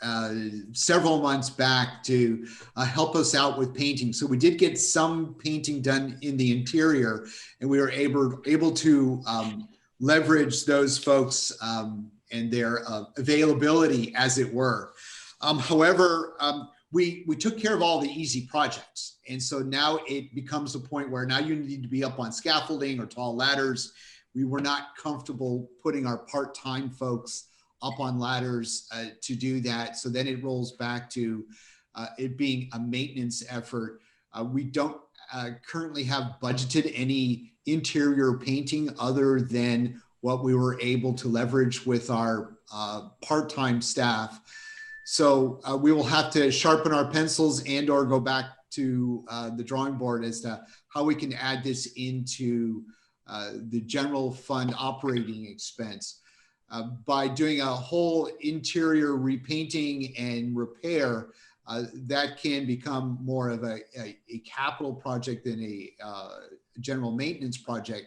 several months back to help us out with painting. So we did get some painting done in the interior, and we were able to leverage those folks and their availability, as it were. However, we took care of all the easy projects. And so now it becomes a point where now you need to be up on scaffolding or tall ladders. We were not comfortable putting our part-time folks up on ladders to do that. So then it rolls back to it being a maintenance effort. We don't currently have budgeted any interior painting other than what we were able to leverage with our part-time staff. So we will have to sharpen our pencils and or go back to the drawing board as to how we can add this into the general fund operating expense. By doing a whole interior repainting and repair, that can become more of a capital project than a general maintenance project.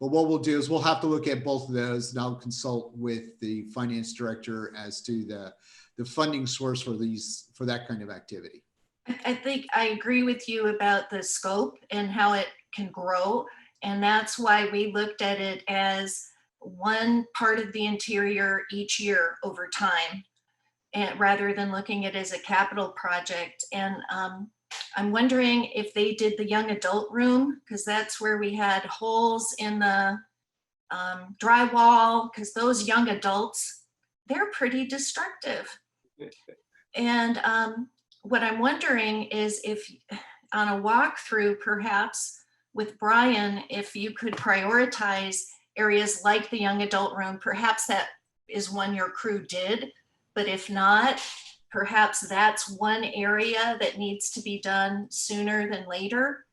But what we'll do is we'll have to look at both of those, and I'll consult with the finance director as to the funding source for that kind of activity. I think I agree with you about the scope and how it can grow. And that's why we looked at it as one part of the interior each year over time, and rather than looking at it as a capital project. And I'm wondering if they did the young adult room, because that's where we had holes in the drywall, because those young adults, they're pretty destructive. And what I'm wondering is if on a walkthrough, perhaps with Brian, if you could prioritize areas like the young adult room, perhaps that is one your crew did, but if not, perhaps that's one area that needs to be done sooner than later.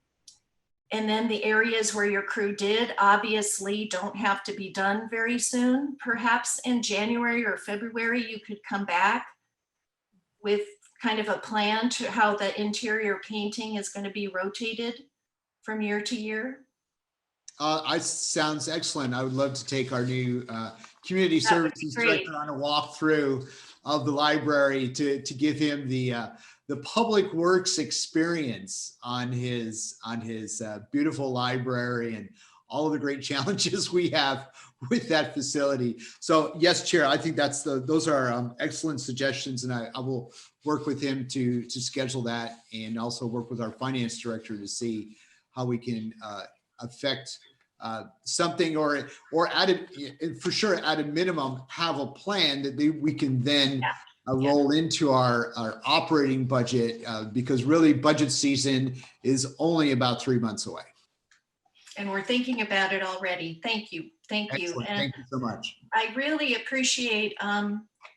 And then the areas where your crew did obviously don't have to be done very soon. Perhaps in January or February, you could come back with kind of a plan to how the interior painting is going to be rotated from year to year. Sounds excellent. I would love to take our new community That would be services great. director on a walkthrough of the library to give him the public works experience on his beautiful library and all of the great challenges we have with that facility. So yes, Chair, I think those are excellent suggestions, and I will work with him to schedule that, and also work with our finance director to see how we can affect something, or at it, for sure at a minimum have a plan that we can then roll into our operating budget, because really budget season is only about 3 months away. And we're thinking about it already. Thank you. Thank you. Excellent. And Thank you so much. I really appreciate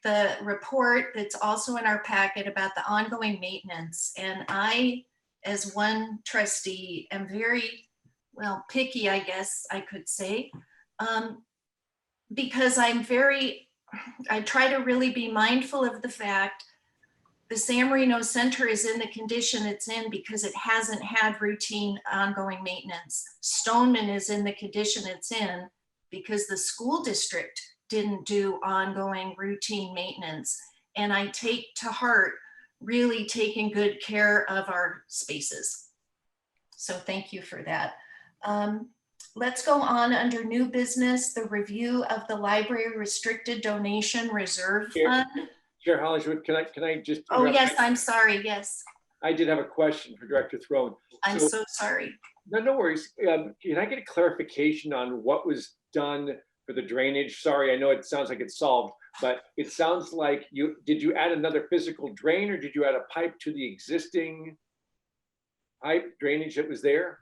the report that's also in our packet about the ongoing maintenance. And I, as one trustee, am very, well, picky, I guess I could say, because I try to really be mindful of the fact the San Marino Center is in the condition it's in because it hasn't had routine ongoing maintenance. Stoneman is in the condition it's in because the school district didn't do ongoing routine maintenance. And I take to heart really taking good care of our spaces. So thank you for that. Let's go on under new business, the review of the library restricted donation reserve fund. Chair Hollingsworth, can I just? Oh, yes, I'm sorry. Yes. I did have a question for Director Throne. I'm so sorry. No worries. Can I get a clarification on what was done for the drainage? Sorry, I know it sounds like it's solved, but it sounds like did you add another physical drain, or did you add a pipe to the existing pipe drainage that was there?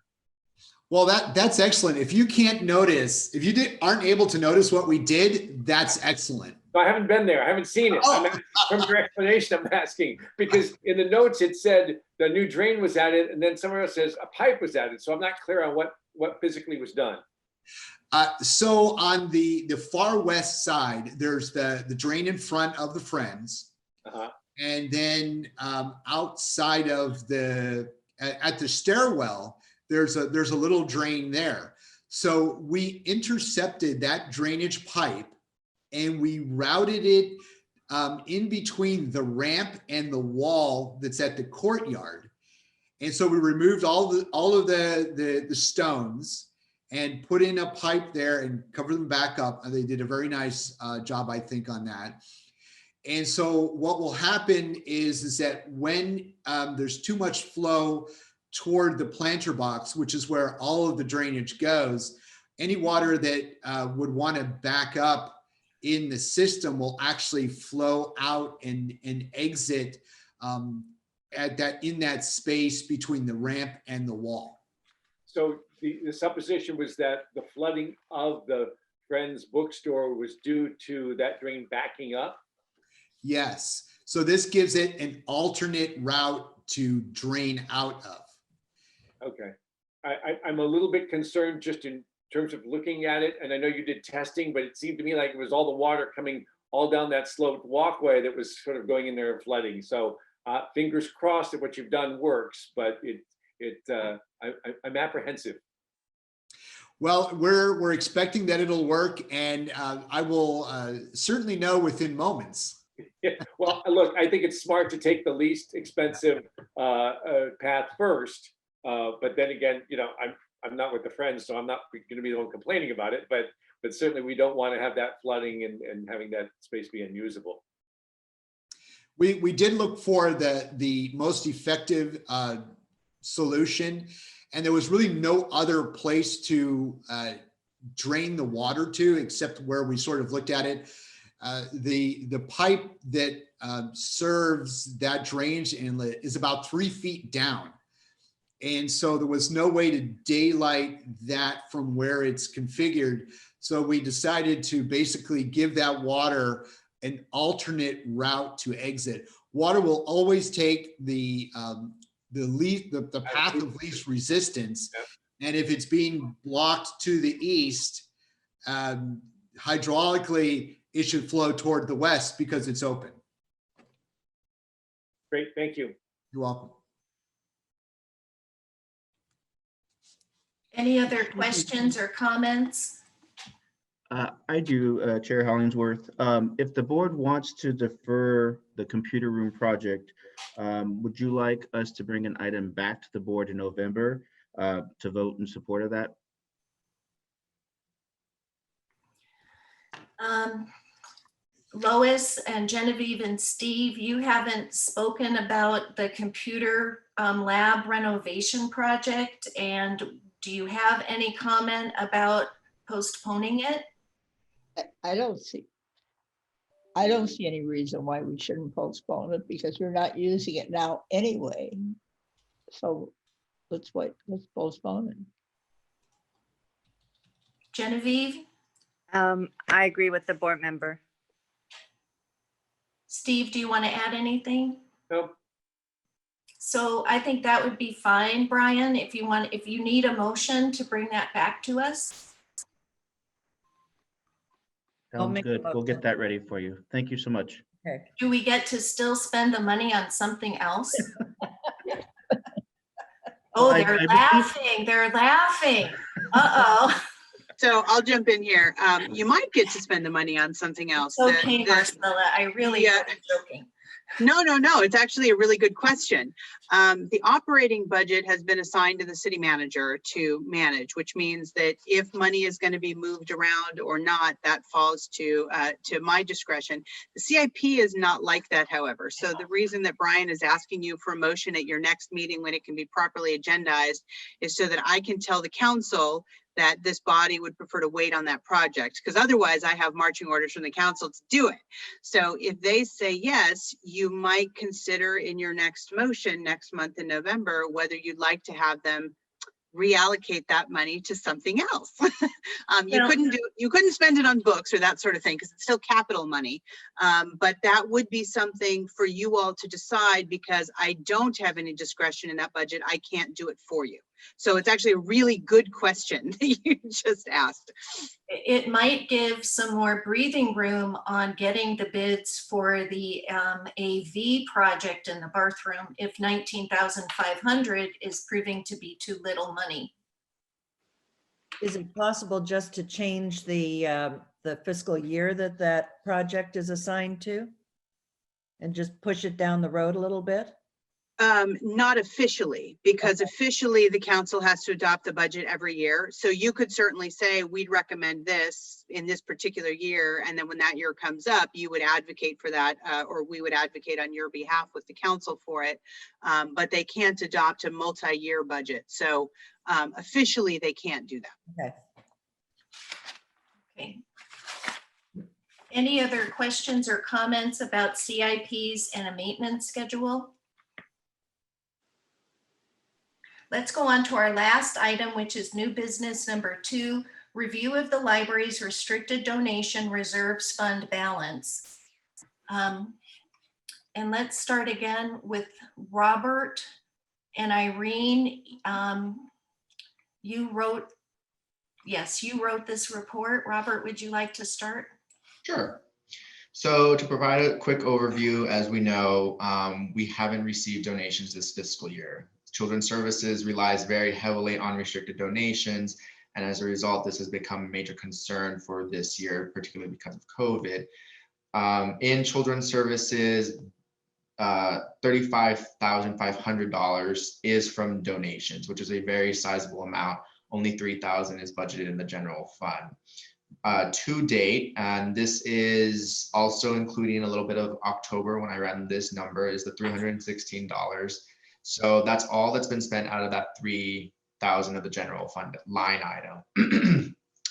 Well, that's excellent. If you can't notice, if you aren't able to notice what we did, that's excellent. I haven't been there. I haven't seen it. From your explanation, I'm asking, because in the notes it said the new drain was added, and then somewhere else says a pipe was added. So I'm not clear on what physically was done. So on the far west side, there's the drain in front of the Friends, and then outside of at the stairwell, there's a little drain there. So we intercepted that drainage pipe and we routed it in between the ramp and the wall that's at the courtyard. And so we removed all of the stones and put in a pipe there and covered them back up. And they did a very nice job, I think, on that. And so what will happen is that when there's too much flow toward the planter box, which is where all of the drainage goes, any water that would want to back up in the system will actually flow out and exit in that space between the ramp and the wall. So the supposition was that the flooding of the Friends bookstore was due to that drain backing up? Yes. So this gives it an alternate route to drain out of. Okay. I'm a little bit concerned just in terms of looking at it, and I know you did testing, but it seemed to me like it was all the water coming all down that sloped walkway that was sort of going in there and flooding. So fingers crossed that what you've done works, but I'm apprehensive. Well, we're expecting that it'll work, and I will certainly know within moments. Yeah, well, look, I think it's smart to take the least expensive path first. But then again, I'm not with the Friends, so I'm not going to be the one complaining about it. But certainly, we don't want to have that flooding and having that space be unusable. We did look for the most effective solution, and there was really no other place to drain the water to except where we sort of looked at it. the pipe that serves that drainage inlet is about 3 feet down. And so there was no way to daylight that from where it's configured. So we decided to basically give that water an alternate route to exit. Water will always take the path of least resistance. And if it's being blocked to the east, hydraulically, it should flow toward the west because it's open. Great, thank you. You're welcome. Any other questions or comments? I do, Chair Hollingsworth. If the board wants to defer the computer room project, would you like us to bring an item back to the board in November to vote in support of that? Lois and Genevieve and Steve, you haven't spoken about the computer lab renovation project. And do you have any comment about postponing it? I don't see any reason why we shouldn't postpone it because we're not using it now anyway. So let's wait, let's postpone it. Genevieve, I agree with the board member. Steve, do you want to add anything? Nope. So I think that would be fine, Brian, if you need a motion to bring that back to us. I'll Sounds make a good. We'll get motion. that ready for you. Thank you so much. Okay. Do we get to still spend the money on something else? Oh, I they're believe- laughing. They're laughing. Uh-oh. So I'll jump in here. You might get to spend the money on something else. It's okay, Marcella. I really Yeah. wasn't joking. No. It's actually a really good question. The operating budget has been assigned to the city manager to manage, which means that if money is going to be moved around or not, that falls to my discretion. The CIP is not like that, however. So the reason that Brian is asking you for a motion at your next meeting when it can be properly agendized is so that I can tell the council that this body would prefer to wait on that project, because otherwise I have marching orders from the council to do it. So if they say yes, you might consider in your next motion next month in November whether you'd like to have them reallocate that money to something else. You couldn't spend it on books or that sort of thing because it's still capital money. But that would be something for you all to decide because I don't have any discretion in that budget. I can't do it for you. So it's actually a really good question that you just asked. It might give some more breathing room on getting the bids for the AV project in the bathroom if 19,500 is proving to be too little money. Is it possible just to change the fiscal year that project is assigned to? And just push it down the road a little bit? Not officially, because officially the council has to adopt the budget every year. So you could certainly say, we'd recommend this in this particular year. And then when that year comes up, you would advocate for that, or we would advocate on your behalf with the council for it. But they can't adopt a multi-year budget. So officially they can't do that. Okay. Okay. Any other questions or comments about CIPs and a maintenance schedule? Let's go on to our last item, which is new business number 2, review of the library's restricted donation reserves fund balance. And let's start again with Robert and Irene. You wrote this report. Robert, would you like to start? Sure. So to provide a quick overview, as we know, we haven't received donations this fiscal year. Children's Services relies very heavily on restricted donations, and as a result, this has become a major concern for this year, particularly because of COVID. In Children's Services, $35,500 is from donations, which is a very sizable amount. Only $3,000 is budgeted in the general fund. To date, and this is also including a little bit of October when I ran this number, is the $316. So that's all that's been spent out of that $3,000 of the general fund line item.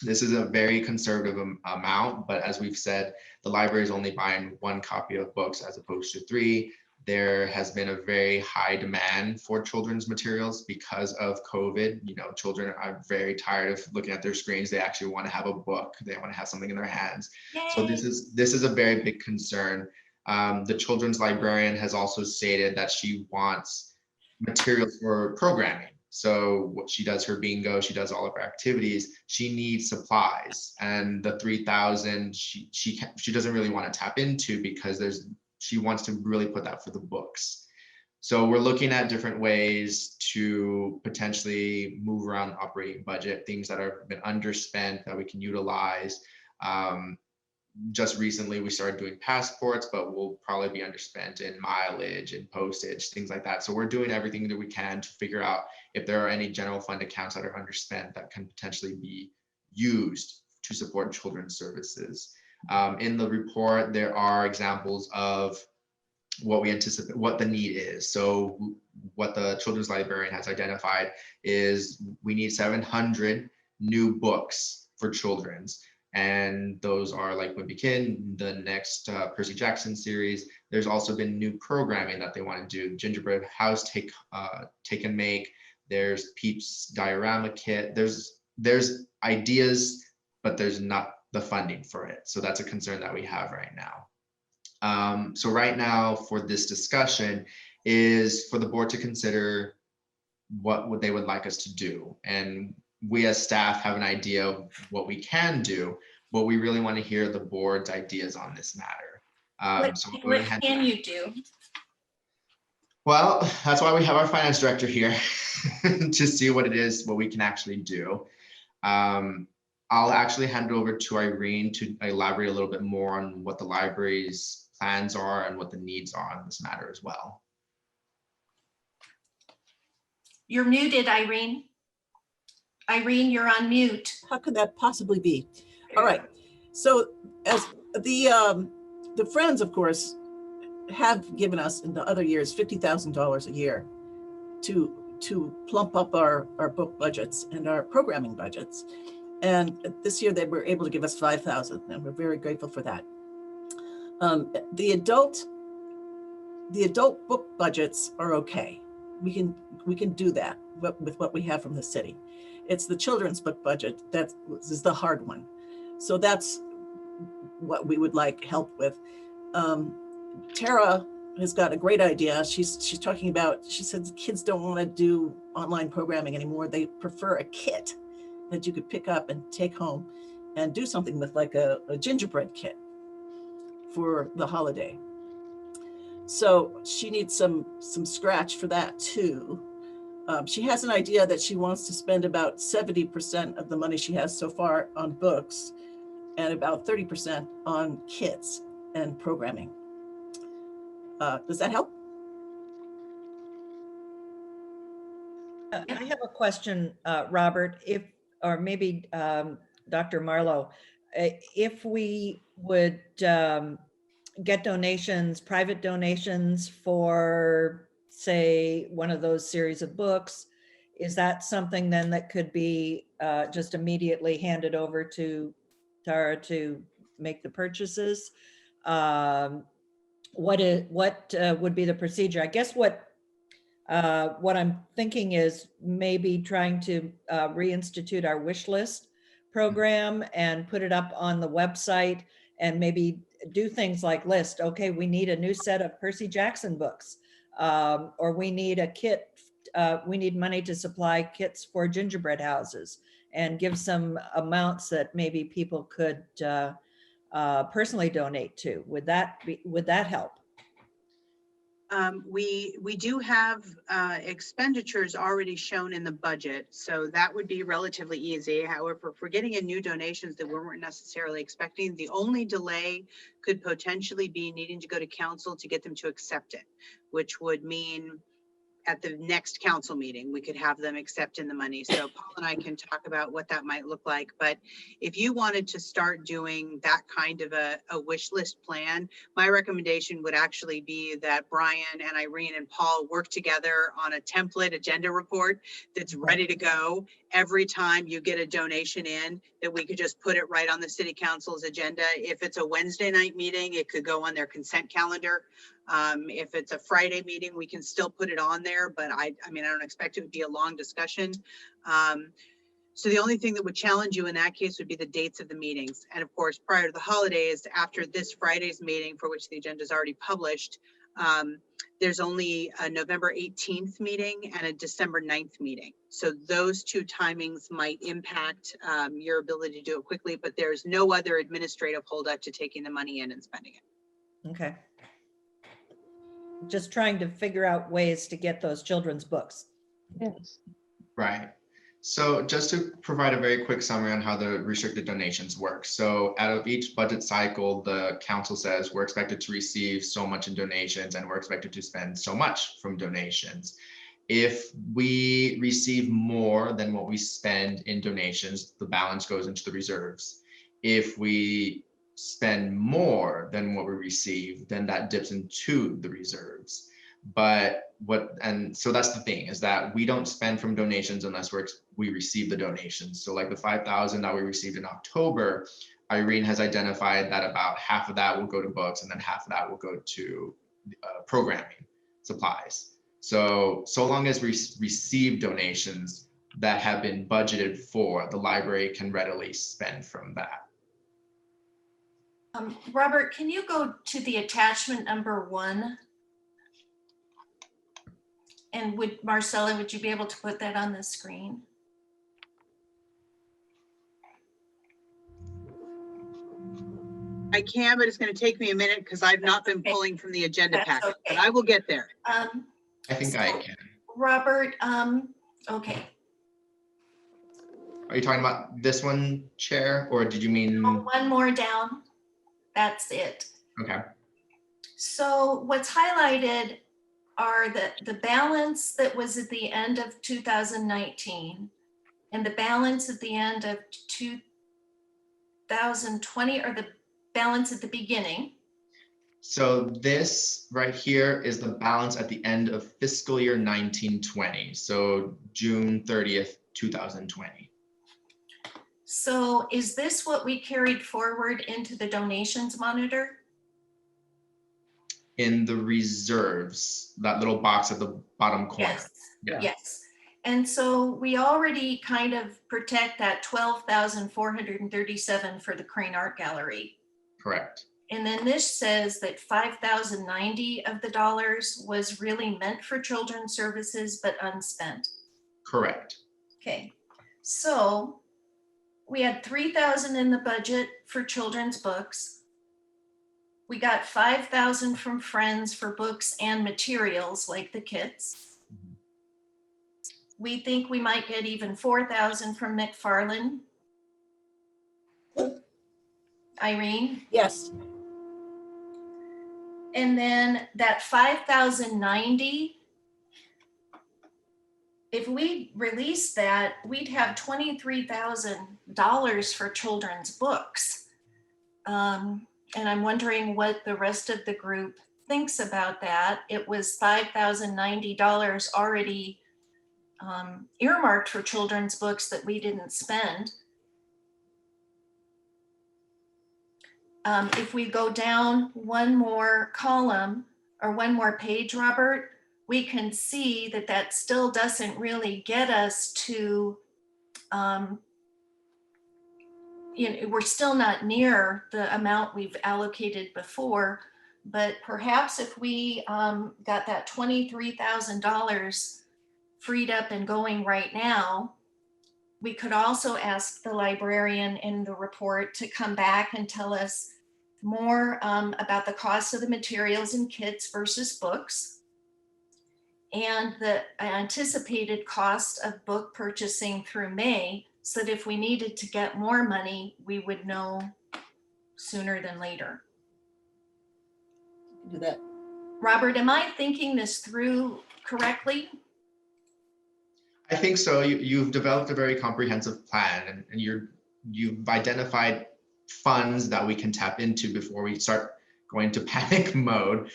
This is a very conservative amount, but as we've said, the library is only buying 1 copy of books as opposed to 3. There has been a very high demand for children's materials because of COVID. You know, children are very tired of looking at their screens. They actually want to have a book. They want to have something in their hands. So this is a very big concern. The children's librarian has also stated that she wants materials for programming. So what she does her bingo, she does all of her activities. She needs supplies, and the 3,000 she doesn't really want to tap into because she wants to really put that for the books. So we're looking at different ways to potentially move around operating budget, things that have been underspent that we can utilize. Just recently we started doing passports, but we'll probably be underspent in mileage and postage, things like that. So we're doing everything that we can to figure out if there are any general fund accounts that are underspent that can potentially be used to support children's services. In the report, there are examples of what we anticipate, what the need is. So what the children's librarian has identified is we need 700 new books for children's. And those are like Wimpy Kid, the next Percy Jackson series. There's also been new programming that they want to do. Gingerbread House, Take and Make. There's Peeps Diorama Kit. There's ideas, but there's not the funding for it. So that's a concern that we have right now. So right now for this discussion is for the board to consider what they would like us to do. And we as staff have an idea of what we can do, but we really want to hear the board's ideas on this matter. What can you do? Well, that's why we have our finance director here to see what it is, what we can actually do. I'll actually hand it over to Irene to elaborate a little bit more on what the library's plans are and what the needs are on this matter as well. You're muted, Irene. Irene, you're on mute. How could that possibly be? All right. So as the Friends, of course, have given us in the other years $50,000 a year to plump up our book budgets and our programming budgets. And this year they were able to give us 5,000, and we're very grateful for that. The adult book budgets are okay. We can do that with what we have from the city. It's the children's book budget that is the hard one. So that's what we would like help with. Tara has got a great idea. She's talking about, she said kids don't want to do online programming anymore. They prefer a kit that you could pick up and take home and do something with, like a gingerbread kit for the holiday. So she needs some scratch for that too. She has an idea that she wants to spend about 70% of the money she has so far on books and about 30% on kits and programming. Does that help? I have a question, Robert, or maybe Dr. Marlowe, if we would get donations, private donations for, say, one of those series of books, is that something then that could be just immediately handed over to Tara to make the purchases? What would be the procedure? I guess what I'm thinking is maybe trying to reinstitute our wish list program and put it up on the website and maybe do things like list, okay, we need a new set of Percy Jackson books, or we need a kit, we need money to supply kits for gingerbread houses, and give some amounts that maybe people could personally donate to. Would that help? We do have expenditures already shown in the budget, so that would be relatively easy. However, if we're getting in new donations that we weren't necessarily expecting, the only delay could potentially be needing to go to council to get them to accept it, which would mean at the next council meeting, we could have them accept in the money. So Paul and I can talk about what that might look like. But if you wanted to start doing that kind of a wish list plan, my recommendation would actually be that Brian and Irene and Paul work together on a template agenda report that's ready to go. every time you get a donation in, that we could just put it right on the city council's agenda. If it's a Wednesday night meeting, it could go on their consent calendar. If it's a Friday meeting, we can still put it on there, but I mean, I don't expect it would be a long discussion. So the only thing that would challenge you in that case would be the dates of the meetings. And of course, prior to the holidays, after this Friday's meeting, for which the agenda is already published, there's only a November 18th meeting and a December 9th meeting. So those two timings might impact your ability to do it quickly, but there's no other administrative holdup to taking the money in and spending it. Okay. Just trying to figure out ways to get those children's books. Yes. Right. So just to provide a very quick summary on how the restricted donations work. So out of each budget cycle, the council says we're expected to receive so much in donations and we're expected to spend so much from donations. If we receive more than what we spend in donations, the balance goes into the reserves. If we spend more than what we receive, then that dips into the reserves. But so that's the thing, is that we don't spend from donations unless we receive the donations. So like the 5,000 that we received in October, Irene has identified that about half of that will go to books and then half of that will go to programming supplies. So long as we receive donations that have been budgeted for, the library can readily spend from that. Robert, can you go to the attachment number 1? And Marcella, would you be able to put that on the screen? I can, but it's going to take me a minute because I've not been pulling from the agenda That's packet, okay. but I will get there. I think I can. Robert, okay. Are you talking about this one, Chair, or did you mean? One more down. That's it. Okay. So what's highlighted are the balance that was at the end of 2019 and the balance at the end of 2020, or the balance at the beginning. So this right here is the balance at the end of fiscal year 1920. So June 30th, 2020. So is this what we carried forward into the donations monitor? In the reserves, that little box at the bottom corner. Yes. Yeah. Yes. And so we already kind of protect that 12,437 for the Crane Art Gallery. Correct. And then this says that 5,090 of the dollars was really meant for children's services, but unspent. Correct. Okay. So we had 3,000 in the budget for children's books. We got 5,000 from friends for books and materials like the kits. We think we might get even 4,000 from McFarland. Irene? Yes. And then that 5,090, if we release that, we'd have $23,000 for children's books. And I'm wondering what the rest of the group thinks about that. It was $5,090 already earmarked for children's books that we didn't spend. If we go down one more column or one more page, Robert, we can see that that still doesn't really get us to, we're still not near the amount we've allocated before, but perhaps if we got that $23,000 freed up and going right now, we could also ask the librarian in the report to come back and tell us more about the cost of the materials and kits versus books, and the anticipated cost of book purchasing through May, so that if we needed to get more money, we would know sooner than later. Do that. Robert, am I thinking this through correctly? I think so. You've developed a very comprehensive plan, and you've identified funds that we can tap into before we start going to panic mode.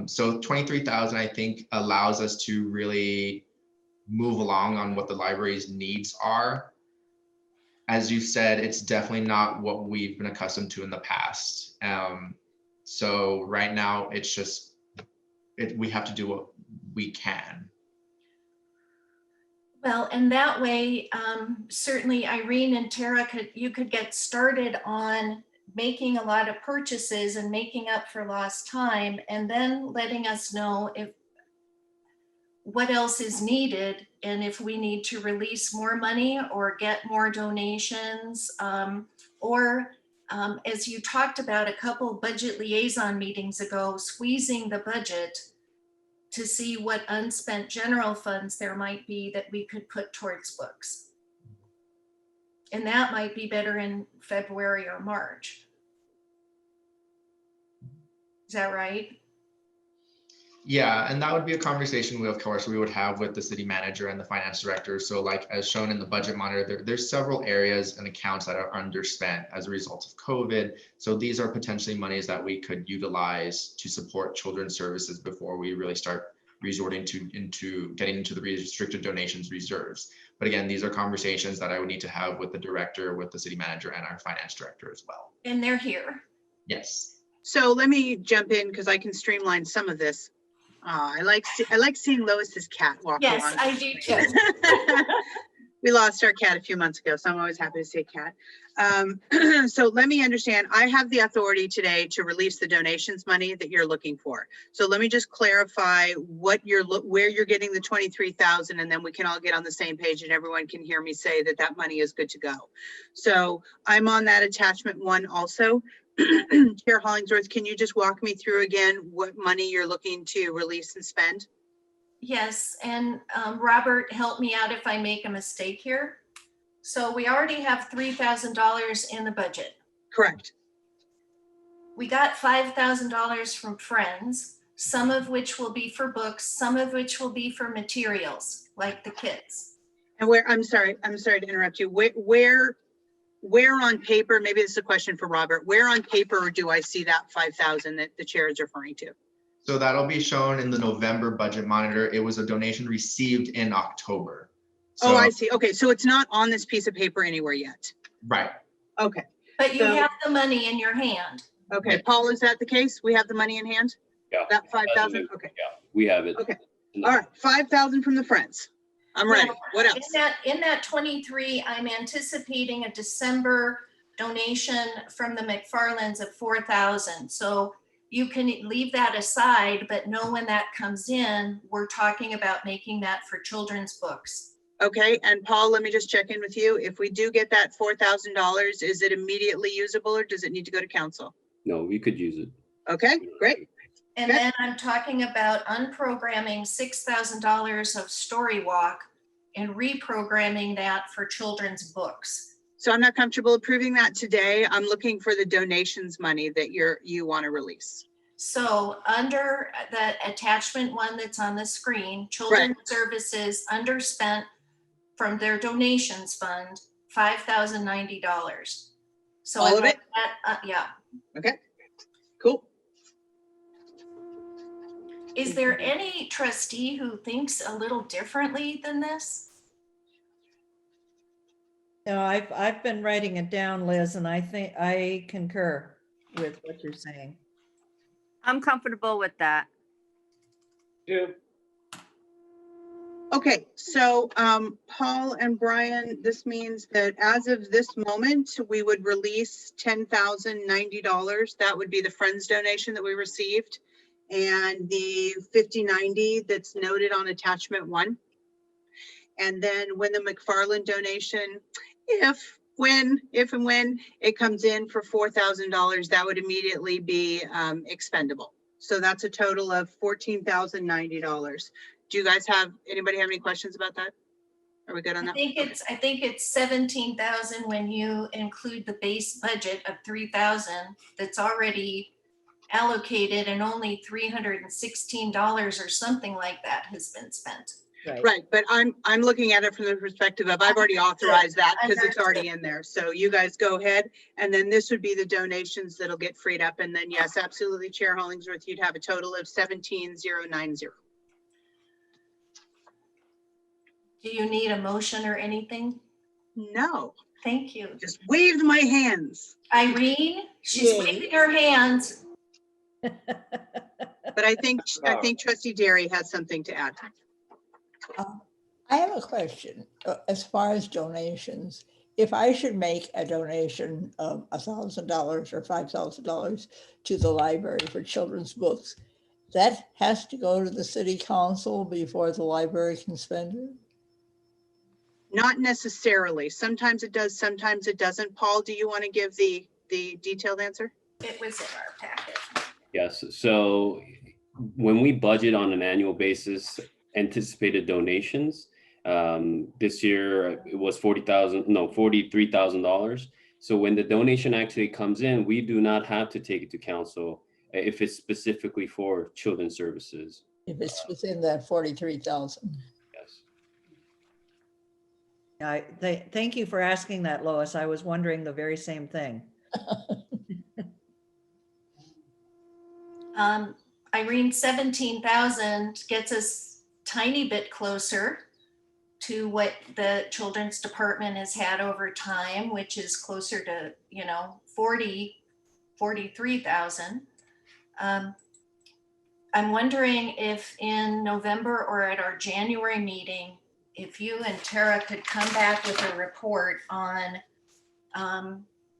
So 23,000, I think, allows us to really move along on what the library's needs are. As you said, it's definitely not what we've been accustomed to in the past. So right now, it's just, we have to do what we can. Well, and that way, certainly Irene and Tara you could get started on making a lot of purchases and making up for lost time, and then letting us know what else is needed and if we need to release more money or get more donations, or as you talked about a couple budget liaison meetings ago, squeezing the budget to see what unspent general funds there might be that we could put towards books. And that might be better in February or March. Is that right? Yeah, and that would be a conversation we, of course, we would have with the city manager and the finance director. So like as shown in the budget monitor, there's several areas and accounts that are underspent as a result of COVID. So these are potentially monies that we could utilize to support children's services before we really start resorting into getting into the restricted donations reserves. But again, these are conversations that I would need to have with the director, with the city manager, and our finance director as well. And they're here. Yes. So let me jump in because I can streamline some of this. I like seeing Lois's cat walk Yes, along. I do too. We lost our cat a few months ago, so I'm always happy to see a cat. So let me understand, I have the authority today to release the donations money that you're looking for. So let me just clarify where you're getting the 23,000, and then we can all get on the same page and everyone can hear me say that that money is good to go. So I'm on that attachment 1 also. Chair Hollingsworth, can you just walk me through again what money you're looking to release and spend? Yes, and Robert, help me out if I make a mistake here. So we already have $3,000 in the budget. Correct. We got $5,000 from friends, some of which will be for books, some of which will be for materials, like the kits. And I'm sorry to interrupt you. Where on paper, maybe this is a question for Robert, where on paper do I see that 5,000 that the chair is referring to? So that'll be shown in the November budget monitor. It was a donation received in October. Oh, I see. Okay, so it's not on this piece of paper anywhere yet. Right. Okay. But you have the money in your hand. Okay, Paul, is that the case? We have the money in hand? Yeah. That 5,000? Okay. Yeah, we have it. Okay. All right, 5,000 from the friends. I'm ready. What else? In that 23, I'm anticipating a December donation from the McFarlands of 4,000. So you can leave that aside, but know when that comes in, we're talking about making that for children's books. Okay, and Paul, let me just check in with you. If we do get that $4,000, is it immediately usable or does it need to go to council? No, we could use it. Okay, great. And then I'm talking about unprogramming $6,000 of Story Walk and reprogramming that for children's books. So I'm not comfortable approving that today. I'm looking for the donations money that you want to release. So under the attachment 1 that's on the screen, children's services underspent from their donations fund, $5,090. So all of it? Yeah. Okay, cool. Is there any trustee who thinks a little differently than this? No, I've been writing it down, Liz, and I think I concur with what you're saying. I'm comfortable with that. Yeah. Okay, so Paul and Brian, this means that as of this moment, we would release $10,090. That would be the Friends donation that we received, and the 5090 that's noted on attachment 1. And then when the McFarland donation, if and when it comes in for $4,000, that would immediately be expendable. So that's a total of $14,090. Do you guys anybody have any questions about that? Are we good on that? I think it's 17,000 when you include the base budget of 3,000 that's already allocated, and only $316 or something like that has been spent. Right, but I'm looking at it from the perspective of I've already authorized that because it's already in there. So you guys go ahead, and then this would be the donations that'll get freed up. And then yes, absolutely, Chair Hollingsworth, you'd have a total of 17,090. Do you need a motion or anything? No, Thank you. just waved my hands. Irene, she's Yay. waving her hands. But I think Trustee Derry has something to add. I have a question, as far as donations. If I should make a donation of $1,000 or $5,000 to the library for children's books, that has to go to the city council before the library can spend it? Not necessarily. Sometimes it does, sometimes it doesn't. Paul, do you want to give the detailed answer? It was in our packet. Yes, so when we budget on an annual basis, anticipated donations, this year it was $43,000. So when the donation actually comes in, we do not have to take it to council if it's specifically for children's services. If it's within that 43,000. Yes. Thank you for asking that, Lois. I was wondering the very same thing. Irene, 17,000 gets us tiny bit closer to what the children's department has had over time, which is closer to, 43,000. I'm wondering if in November or at our January meeting, if you and Tara could come back with a report on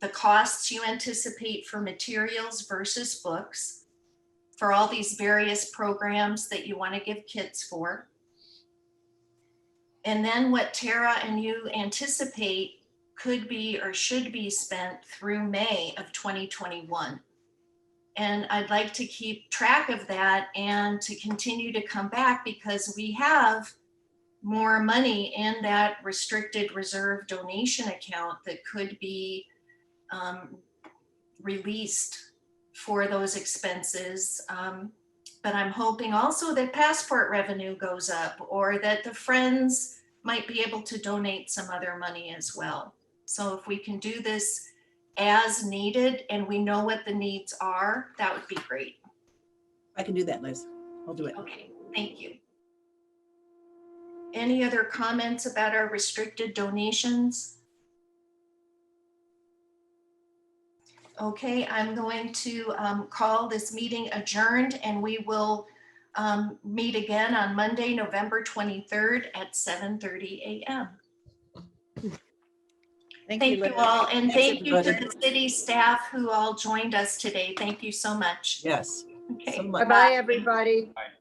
the costs you anticipate for materials versus books for all these various programs that you want to give kids for. And then what Tara and you anticipate could be or should be spent through May of 2021. And I'd like to keep track of that and to continue to come back because we have more money in that restricted reserve donation account that could be released for those expenses. But I'm hoping also that passport revenue goes up or that the Friends might be able to donate some other money as well. So if we can do this as needed and we know what the needs are, that would be great. I can do that, Liz. I'll do it. Okay, thank you. Any other comments about our restricted donations? Okay, I'm going to call this meeting adjourned and we will meet again on Monday, November 23rd at 7:30 a.m. Thank you Liz. all, and Thanks, thank you to everybody. the city staff who all joined us today. Thank you so much. Yes. Okay. So much. Bye-bye, everybody. Bye.